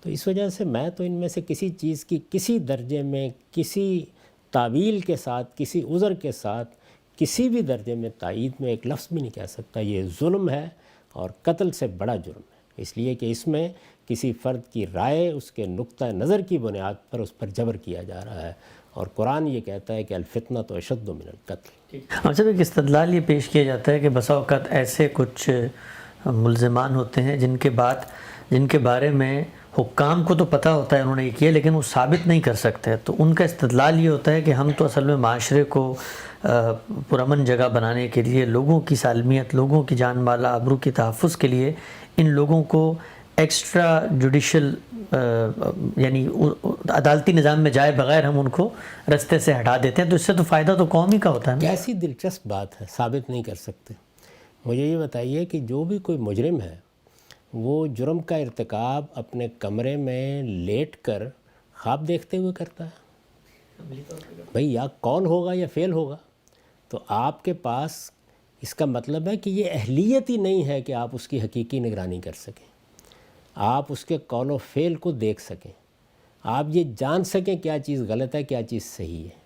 Speaker 1: تو اس وجہ سے میں تو ان میں سے کسی چیز کی کسی درجے میں، کسی تعویل کے ساتھ، کسی عذر کے ساتھ، کسی بھی درجے میں تائید میں ایک لفظ بھی نہیں کہہ سکتا۔ یہ ظلم ہے اور قتل سے بڑا جرم ہے، اس لیے کہ اس میں کسی فرد کی رائے، اس کے نقطہ نظر کی بنیاد پر اس پر جبر کیا جا رہا ہے، اور قرآن یہ کہتا ہے کہ الفتنۃ اشد من القتل۔
Speaker 2: جب ایک استدلال یہ پیش کیا جاتا ہے کہ بسا اوقات ایسے کچھ ملزمان ہوتے ہیں جن کے بارے میں حکام کو تو پتہ ہوتا ہے انہوں نے یہ کیا، لیکن وہ ثابت نہیں کر سکتے، تو ان کا استدلال یہ ہوتا ہے کہ ہم تو اصل میں معاشرے کو پرامن جگہ بنانے کے لیے، لوگوں کی سالمیت، لوگوں کی جان مال آبرو کی تحفظ کے لیے ان لوگوں کو ایکسٹرا جوڈیشل یعنی عدالتی نظام میں جائے بغیر ہم ان کو رستے سے ہٹا دیتے ہیں، تو اس سے تو فائدہ تو قوم ہی کا ہوتا ہے نا۔
Speaker 1: کیسی دلچسپ بات ہے، ثابت نہیں کر سکتے۔ مجھے یہ بتائیے کہ جو بھی کوئی مجرم ہے وہ جرم کا ارتکاب اپنے کمرے میں لیٹ کر خواب دیکھتے ہوئے کرتا ہے؟ بھئی یا قول ہوگا یا فعل ہوگا، تو آپ کے پاس اس کا مطلب ہے کہ یہ اہلیت ہی نہیں ہے کہ آپ اس کی حقیقی نگرانی کر سکیں، آپ اس کے قول و فعل کو دیکھ سکیں، آپ یہ جان سکیں کیا چیز غلط ہے کیا چیز صحیح ہے۔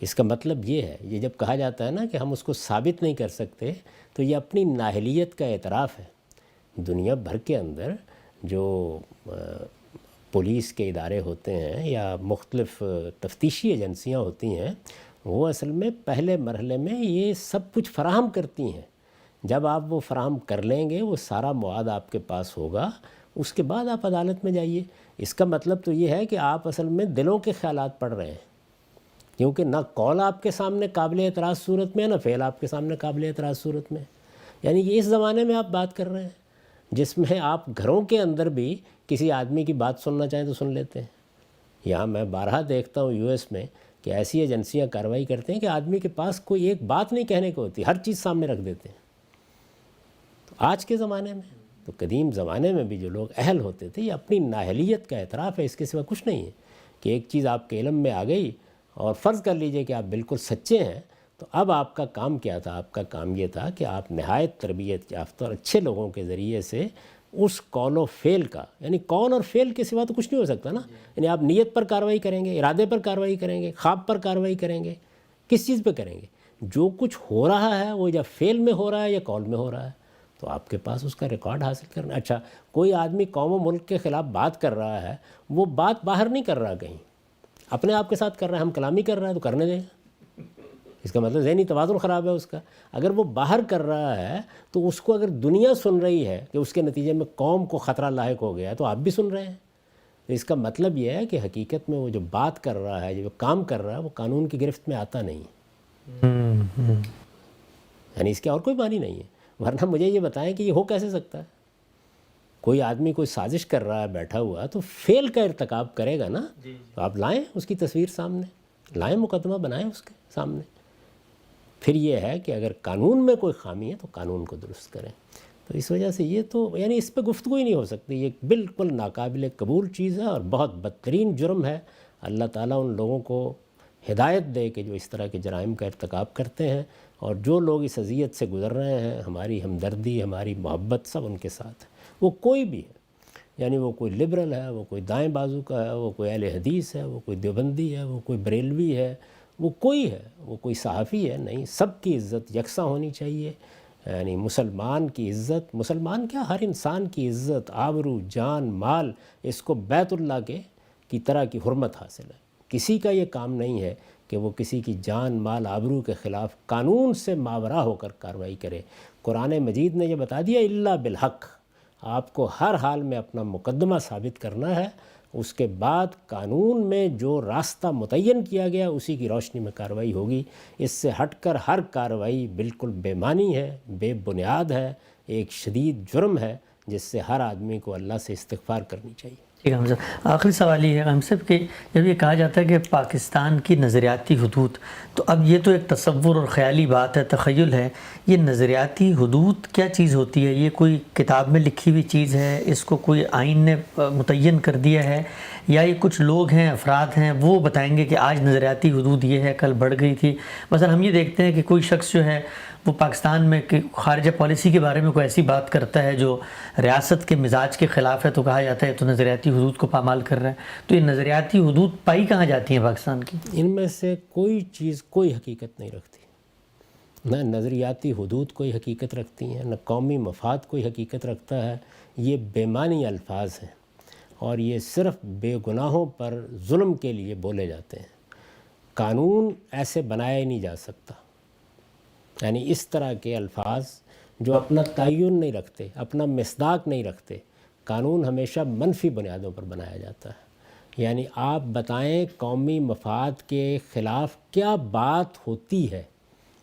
Speaker 1: اس کا مطلب یہ ہے، یہ جب کہا جاتا ہے نا کہ ہم اس کو ثابت نہیں کر سکتے، تو یہ اپنی نااہلیت کا اعتراف ہے۔ دنیا بھر کے اندر جو پولیس کے ادارے ہوتے ہیں یا مختلف تفتیشی ایجنسیاں ہوتی ہیں، وہ اصل میں پہلے مرحلے میں یہ سب کچھ فراہم کرتی ہیں۔ جب آپ وہ فراہم کر لیں گے، وہ سارا مواد آپ کے پاس ہوگا، اس کے بعد آپ عدالت میں جائیے۔ اس کا مطلب تو یہ ہے کہ آپ اصل میں دلوں کے خیالات پڑھ رہے ہیں، کیونکہ نہ قول آپ کے سامنے قابل اعتراض صورت میں ہے، نہ فعل آپ کے سامنے قابل اعتراض صورت میں ہے۔ یعنی کہ اس زمانے میں آپ بات کر رہے ہیں جس میں آپ گھروں کے اندر بھی کسی آدمی کی بات سننا چاہیں تو سن لیتے ہیں۔ یہاں میں بارہا دیکھتا ہوں یو ایس میں کہ ایسی ایجنسیاں کارروائی کرتے ہیں کہ آدمی کے پاس کوئی ایک بات نہیں کہنے کو ہوتی، ہر چیز سامنے رکھ دیتے ہیں۔ تو آج کے زمانے میں، تو قدیم زمانے میں بھی جو لوگ اہل ہوتے تھے، یہ اپنی نااہلیت کا اعتراف ہے، اس کے سوا کچھ نہیں ہے کہ ایک چیز آپ کے علم میں آ گئی اور فرض کر لیجئے کہ آپ بالکل سچے ہیں، تو اب آپ کا کام کیا تھا؟ آپ کا کام یہ تھا کہ آپ نہایت تربیت یافتہ اور اچھے لوگوں کے ذریعے سے اس قول و فعل کا، یعنی قول اور فعل کے سوا تو کچھ نہیں ہو سکتا نا، یعنی آپ نیت پر کارروائی کریں گے، ارادے پر کارروائی کریں گے، خواب پر کارروائی کریں گے، کس چیز پہ کریں گے؟ جو کچھ ہو رہا ہے وہ یا فعل میں ہو رہا ہے یا قول میں ہو رہا ہے، تو آپ کے پاس اس کا ریکارڈ حاصل کرنا۔ اچھا، کوئی آدمی قوم و ملک کے خلاف بات کر رہا ہے، وہ بات باہر نہیں کر رہا، کہیں اپنے آپ کے ساتھ کر رہا ہے، ہم کلامی کر رہا ہے تو کرنے دیں، اس کا مطلب ذہنی توازن خراب ہے اس کا۔ اگر وہ باہر کر رہا ہے تو اس کو اگر دنیا سن رہی ہے کہ اس کے نتیجے میں قوم کو خطرہ لاحق ہو گیا، تو آپ بھی سن رہے ہیں۔ تو اس کا مطلب یہ ہے کہ حقیقت میں وہ جو بات کر رہا ہے، جو کام کر رہا ہے، وہ قانون کی گرفت میں آتا نہیں، یعنی اس کے اور کوئی معنی نہیں ہے۔ ورنہ مجھے یہ بتائیں کہ یہ ہو کیسے سکتا ہے؟ کوئی آدمی کوئی سازش کر رہا ہے بیٹھا ہوا تو فعل کا ارتکاب کرے گا نا، تو آپ لائیں اس کی تصویر سامنے، لائیں مقدمہ بنائیں اس کے سامنے۔ پھر یہ ہے کہ اگر قانون میں کوئی خامی ہے تو قانون کو درست کریں۔ تو اس وجہ سے یہ تو یعنی اس پہ گفتگو ہی نہیں ہو سکتی، یہ بالکل ناقابل قبول چیز ہے اور بہت بدترین جرم ہے۔ اللہ تعالیٰ ان لوگوں کو ہدایت دے کہ جو اس طرح کے جرائم کا ارتکاب کرتے ہیں، اور جو لوگ اس اذیت سے گزر رہے ہیں، ہماری ہمدردی، ہماری محبت سب ان کے ساتھ ہے، وہ کوئی بھی ہے، یعنی وہ کوئی لبرل ہے، وہ کوئی دائیں بازو کا ہے، وہ کوئی اہل حدیث ہے، وہ کوئی دیوبندی ہے، وہ کوئی بریلوی ہے، وہ کوئی ہے، وہ کوئی صحافی ہے، نہیں، سب کی عزت یکساں ہونی چاہیے۔ یعنی مسلمان کی عزت، مسلمان کیا، ہر انسان کی عزت، آبرو، جان، مال، اس کو بیت اللہ کی طرح کی حرمت حاصل ہے۔ کسی کا یہ کام نہیں ہے کہ وہ کسی کی جان، مال، آبرو کے خلاف قانون سے ماورا ہو کر کارروائی کرے۔ قرآن مجید نے یہ بتا دیا الا بالحق، آپ کو ہر حال میں اپنا مقدمہ ثابت کرنا ہے، اس کے بعد قانون میں جو راستہ متعین کیا گیا اسی کی روشنی میں کارروائی ہوگی۔ اس سے ہٹ کر ہر کارروائی بالکل بے معنی ہے، بے بنیاد ہے، ایک شدید جرم ہے جس سے ہر آدمی کو اللہ سے استغفار کرنی چاہیے۔
Speaker 2: ٹھیک ہے صاحب، آخری سوال یہ ہے ہم صاحب کہ جب یہ کہا جاتا ہے کہ پاکستان کی نظریاتی حدود، تو اب یہ تو ایک تصور اور خیالی بات ہے، تخیل ہے، یہ نظریاتی حدود کیا چیز ہوتی ہے؟ یہ کوئی کتاب میں لکھی ہوئی چیز ہے، اس کو کوئی آئین نے متعین کر دیا ہے، یا یہ کچھ لوگ ہیں، افراد ہیں، وہ بتائیں گے کہ آج نظریاتی حدود یہ ہے، کل بڑھ گئی تھی؟ مثلا ہم یہ دیکھتے ہیں کہ کوئی شخص جو ہے وہ پاکستان میں کہ خارجہ پالیسی کے بارے میں کوئی ایسی بات کرتا ہے جو ریاست کے مزاج کے خلاف ہے، تو کہا جاتا ہے تو نظریاتی حدود کو پامال کر رہا ہے۔ تو یہ نظریاتی حدود پائی کہاں جاتی ہیں پاکستان کی؟
Speaker 1: ان میں سے کوئی چیز کوئی حقیقت نہیں رکھتی، نہ نظریاتی حدود کوئی حقیقت رکھتی ہیں، نہ قومی مفاد کوئی حقیقت رکھتا ہے۔ یہ بے معنی الفاظ ہیں اور یہ صرف بے گناہوں پر ظلم کے لیے بولے جاتے ہیں۔ قانون ایسے بنایا ہی نہیں جا سکتا، یعنی اس طرح کے الفاظ جو اپنا تعین نہیں رکھتے، اپنا مصداق نہیں رکھتے۔ قانون ہمیشہ منفی بنیادوں پر بنایا جاتا ہے، یعنی آپ بتائیں قومی مفاد کے خلاف کیا بات ہوتی ہے،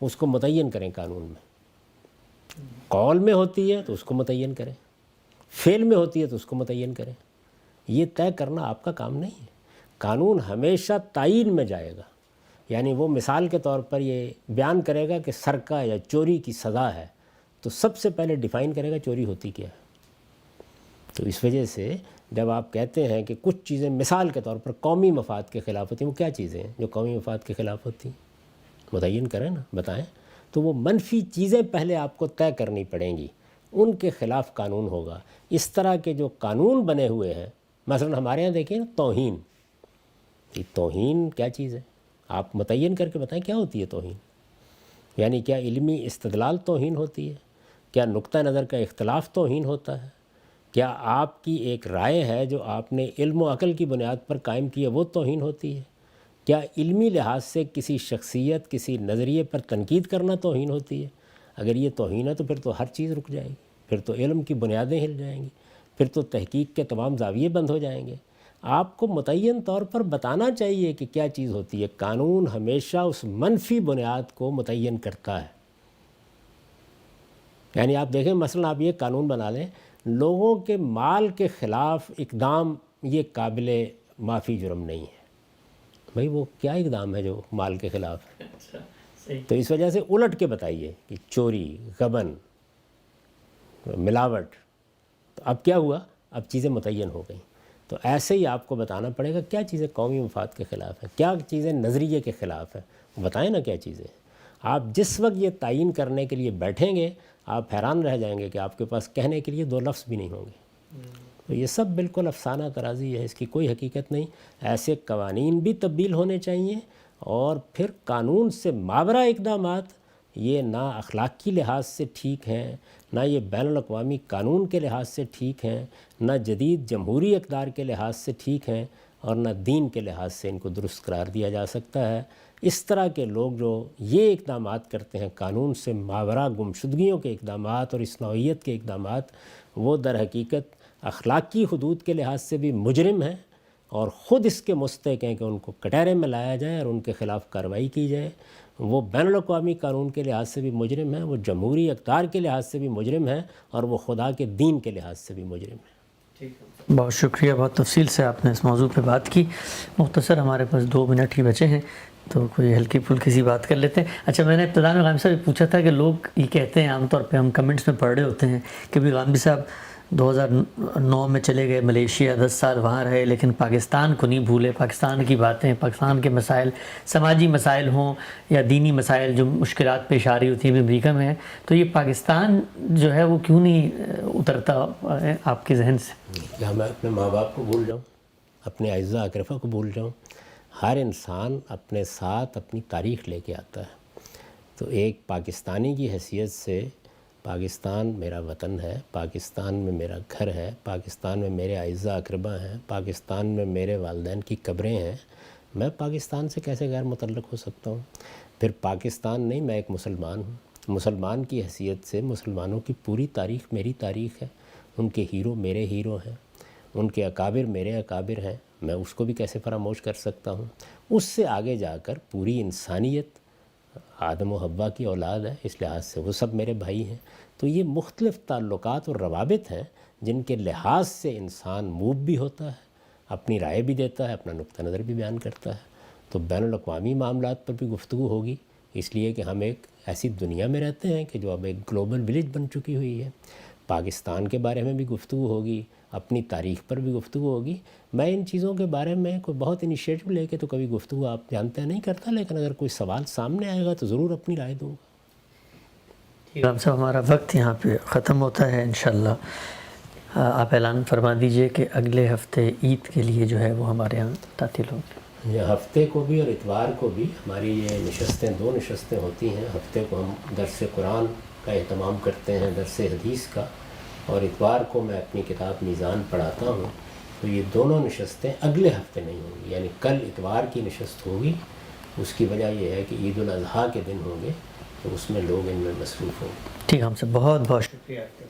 Speaker 1: اس کو متعین کریں قانون میں۔ قول میں ہوتی ہے تو اس کو متعین کریں، فعل میں ہوتی ہے تو اس کو متعین کریں۔ یہ طے کرنا آپ کا کام نہیں ہے۔ قانون ہمیشہ تعین میں جائے گا، یعنی وہ مثال کے طور پر یہ بیان کرے گا کہ سرقہ یا چوری کی سزا ہے، تو سب سے پہلے ڈیفائن کرے گا چوری ہوتی کیا ہے۔ تو اس وجہ سے جب آپ کہتے ہیں کہ کچھ چیزیں مثال کے طور پر قومی مفاد کے خلاف ہوتی ہیں، وہ کیا چیزیں ہیں جو قومی مفاد کے خلاف ہوتی ہیں؟ متعین کریں نا، بتائیں۔ تو وہ منفی چیزیں پہلے آپ کو طے کرنی پڑیں گی، ان کے خلاف قانون ہوگا۔ اس طرح کے جو قانون بنے ہوئے ہیں، مثلا ہمارے ہاں دیکھیں نا توہین، یہ توہین کیا چیز ہے؟ آپ متعین کر کے بتائیں کیا ہوتی ہے توہین؟ یعنی کیا علمی استدلال توہین ہوتی ہے؟ کیا نقطہ نظر کا اختلاف توہین ہوتا ہے؟ کیا آپ کی ایک رائے ہے جو آپ نے علم و عقل کی بنیاد پر قائم کی ہے وہ توہین ہوتی ہے؟ کیا علمی لحاظ سے کسی شخصیت، کسی نظریے پر تنقید کرنا توہین ہوتی ہے؟ اگر یہ توہین ہے تو پھر تو ہر چیز رک جائے گی، پھر تو علم کی بنیادیں ہل جائیں گی، پھر تو تحقیق کے تمام زاویے بند ہو جائیں گے۔ آپ کو متعین طور پر بتانا چاہیے کہ کیا چیز ہوتی ہے۔ قانون ہمیشہ اس منفی بنیاد کو متعین کرتا ہے۔ یعنی آپ دیکھیں مثلا آپ یہ قانون بنا لیں، لوگوں کے مال کے خلاف اقدام یہ قابل معافی جرم نہیں ہے۔ بھائی وہ کیا اقدام ہے جو مال کے خلاف ہے؟ تو اس وجہ سے الٹ کے بتائیے کہ چوری، غبن، ملاوٹ، تو اب کیا ہوا؟ اب چیزیں متعین ہو گئیں۔ تو ایسے ہی آپ کو بتانا پڑے گا کیا چیزیں قومی مفاد کے خلاف ہیں، کیا چیزیں نظریے کے خلاف ہیں، بتائیں نا کیا چیزیں۔ آپ جس وقت یہ تعین کرنے کے لیے بیٹھیں گے آپ حیران رہ جائیں گے کہ آپ کے پاس کہنے کے لیے دو لفظ بھی نہیں ہوں گے۔ تو یہ سب بالکل افسانہ طرازی ہے، اس کی کوئی حقیقت نہیں۔ ایسے قوانین بھی تبدیل ہونے چاہیے، اور پھر قانون سے ماورا اقدامات یہ نہ اخلاقی لحاظ سے ٹھیک ہیں، نہ یہ بین الاقوامی قانون کے لحاظ سے ٹھیک ہیں، نہ جدید جمہوری اقدار کے لحاظ سے ٹھیک ہیں، اور نہ دین کے لحاظ سے ان کو درست قرار دیا جا سکتا ہے۔ اس طرح کے لوگ جو یہ اقدامات کرتے ہیں، قانون سے ماورا گمشدگیوں کے اقدامات اور اس نوعیت کے اقدامات، وہ در حقیقت اخلاقی حدود کے لحاظ سے بھی مجرم ہیں، اور خود اس کے مستحق ہیں کہ ان کو کٹہرے میں لایا جائے اور ان کے خلاف کارروائی کی جائے۔ وہ بین الاقوامی قانون کے لحاظ سے بھی مجرم ہیں، وہ جمہوری اقدار کے لحاظ سے بھی مجرم ہیں، اور وہ خدا کے دین کے لحاظ سے بھی مجرم ہیں۔
Speaker 2: بہت شکریہ، بہت تفصیل سے آپ نے اس موضوع پہ بات کی۔ مختصر ہمارے پاس 2 منٹ ہی بچے ہیں، تو کوئی ہلکی پھلکی سی بات کر لیتے ہیں۔ اچھا، میں نے ابتدا میں غامدی صاحب پوچھا تھا کہ لوگ یہ کہتے ہیں، عام طور پہ ہم کمنٹس میں پڑھ رہے ہوتے ہیں کہ بھی غامدی صاحب 2009 میں چلے گئے ملیشیا، 10 سال وہاں رہے، لیکن پاکستان کو نہیں بھولے، پاکستان کی باتیں، پاکستان کے مسائل، سماجی مسائل ہوں یا دینی مسائل جو مشکلات پیش آ رہی ہوتی ہیں امریکہ میں، تو یہ پاکستان جو ہے وہ کیوں نہیں اترتا آپ کے ذہن سے؟
Speaker 1: کیا میں اپنے ماں باپ کو بھول جاؤں، اپنے اعزہ اقربا کو بھول جاؤں؟ ہر انسان اپنے ساتھ اپنی تاریخ لے کے آتا ہے۔ تو ایک پاکستانی کی حیثیت سے پاکستان میرا وطن ہے، پاکستان میں میرا گھر ہے، پاکستان میں میرے اعزہ اقربا ہیں، پاکستان میں میرے والدین کی قبریں ہیں۔ میں پاکستان سے کیسے غیر متعلق ہو سکتا ہوں؟ پھر پاکستان نہیں، میں ایک مسلمان ہوں، مسلمان کی حیثیت سے مسلمانوں کی پوری تاریخ میری تاریخ ہے، ان کے ہیرو میرے ہیرو ہیں، ان کے اکابر میرے اکابر ہیں، میں اس کو بھی کیسے فراموش کر سکتا ہوں۔ اس سے آگے جا کر پوری انسانیت آدم و حوا کی اولاد ہے، اس لحاظ سے وہ سب میرے بھائی ہیں۔ تو یہ مختلف تعلقات اور روابط ہیں جن کے لحاظ سے انسان موو بھی ہوتا ہے، اپنی رائے بھی دیتا ہے، اپنا نقطہ نظر بھی بیان کرتا ہے۔ تو بین الاقوامی معاملات پر بھی گفتگو ہوگی، اس لیے کہ ہم ایک ایسی دنیا میں رہتے ہیں کہ جو اب ایک گلوبل ولیج بن چکی ہوئی ہے۔ پاکستان کے بارے میں بھی گفتگو ہوگی، اپنی تاریخ پر بھی گفتگو ہوگی۔ میں ان چیزوں کے بارے میں کوئی بہت انیشیٹو لے کے تو کبھی گفتگو آپ جانتے ہیں نہیں کرتا، لیکن اگر کوئی سوال سامنے آئے گا تو ضرور اپنی رائے دوں گا۔
Speaker 2: ہم سب ہمارا وقت یہاں پہ ختم ہوتا ہے انشاءاللہ۔ آپ اعلان فرما دیجئے کہ اگلے ہفتے عید کے لیے جو ہے وہ ہمارے یہاں تعطیل ہوگی۔
Speaker 1: یہ ہفتے کو بھی اور اتوار کو بھی ہماری یہ نشستیں 2 نشستیں ہوتی ہیں۔ ہفتے کو ہم درس قرآن کا اہتمام کرتے ہیں، درس حدیث کا، اور اتوار کو میں اپنی کتاب میزان پڑھاتا ہوں۔ تو یہ دونوں نشستیں اگلے ہفتے نہیں ہوں گی، یعنی کل اتوار کی نشست ہوگی۔ اس کی وجہ یہ ہے کہ عید الاضحیٰ کے دن ہوں گے، تو اس میں لوگ ان میں مصروف ہوں گے۔
Speaker 2: ٹھیک، ہم سے بہت بہت شکریہ آپ کے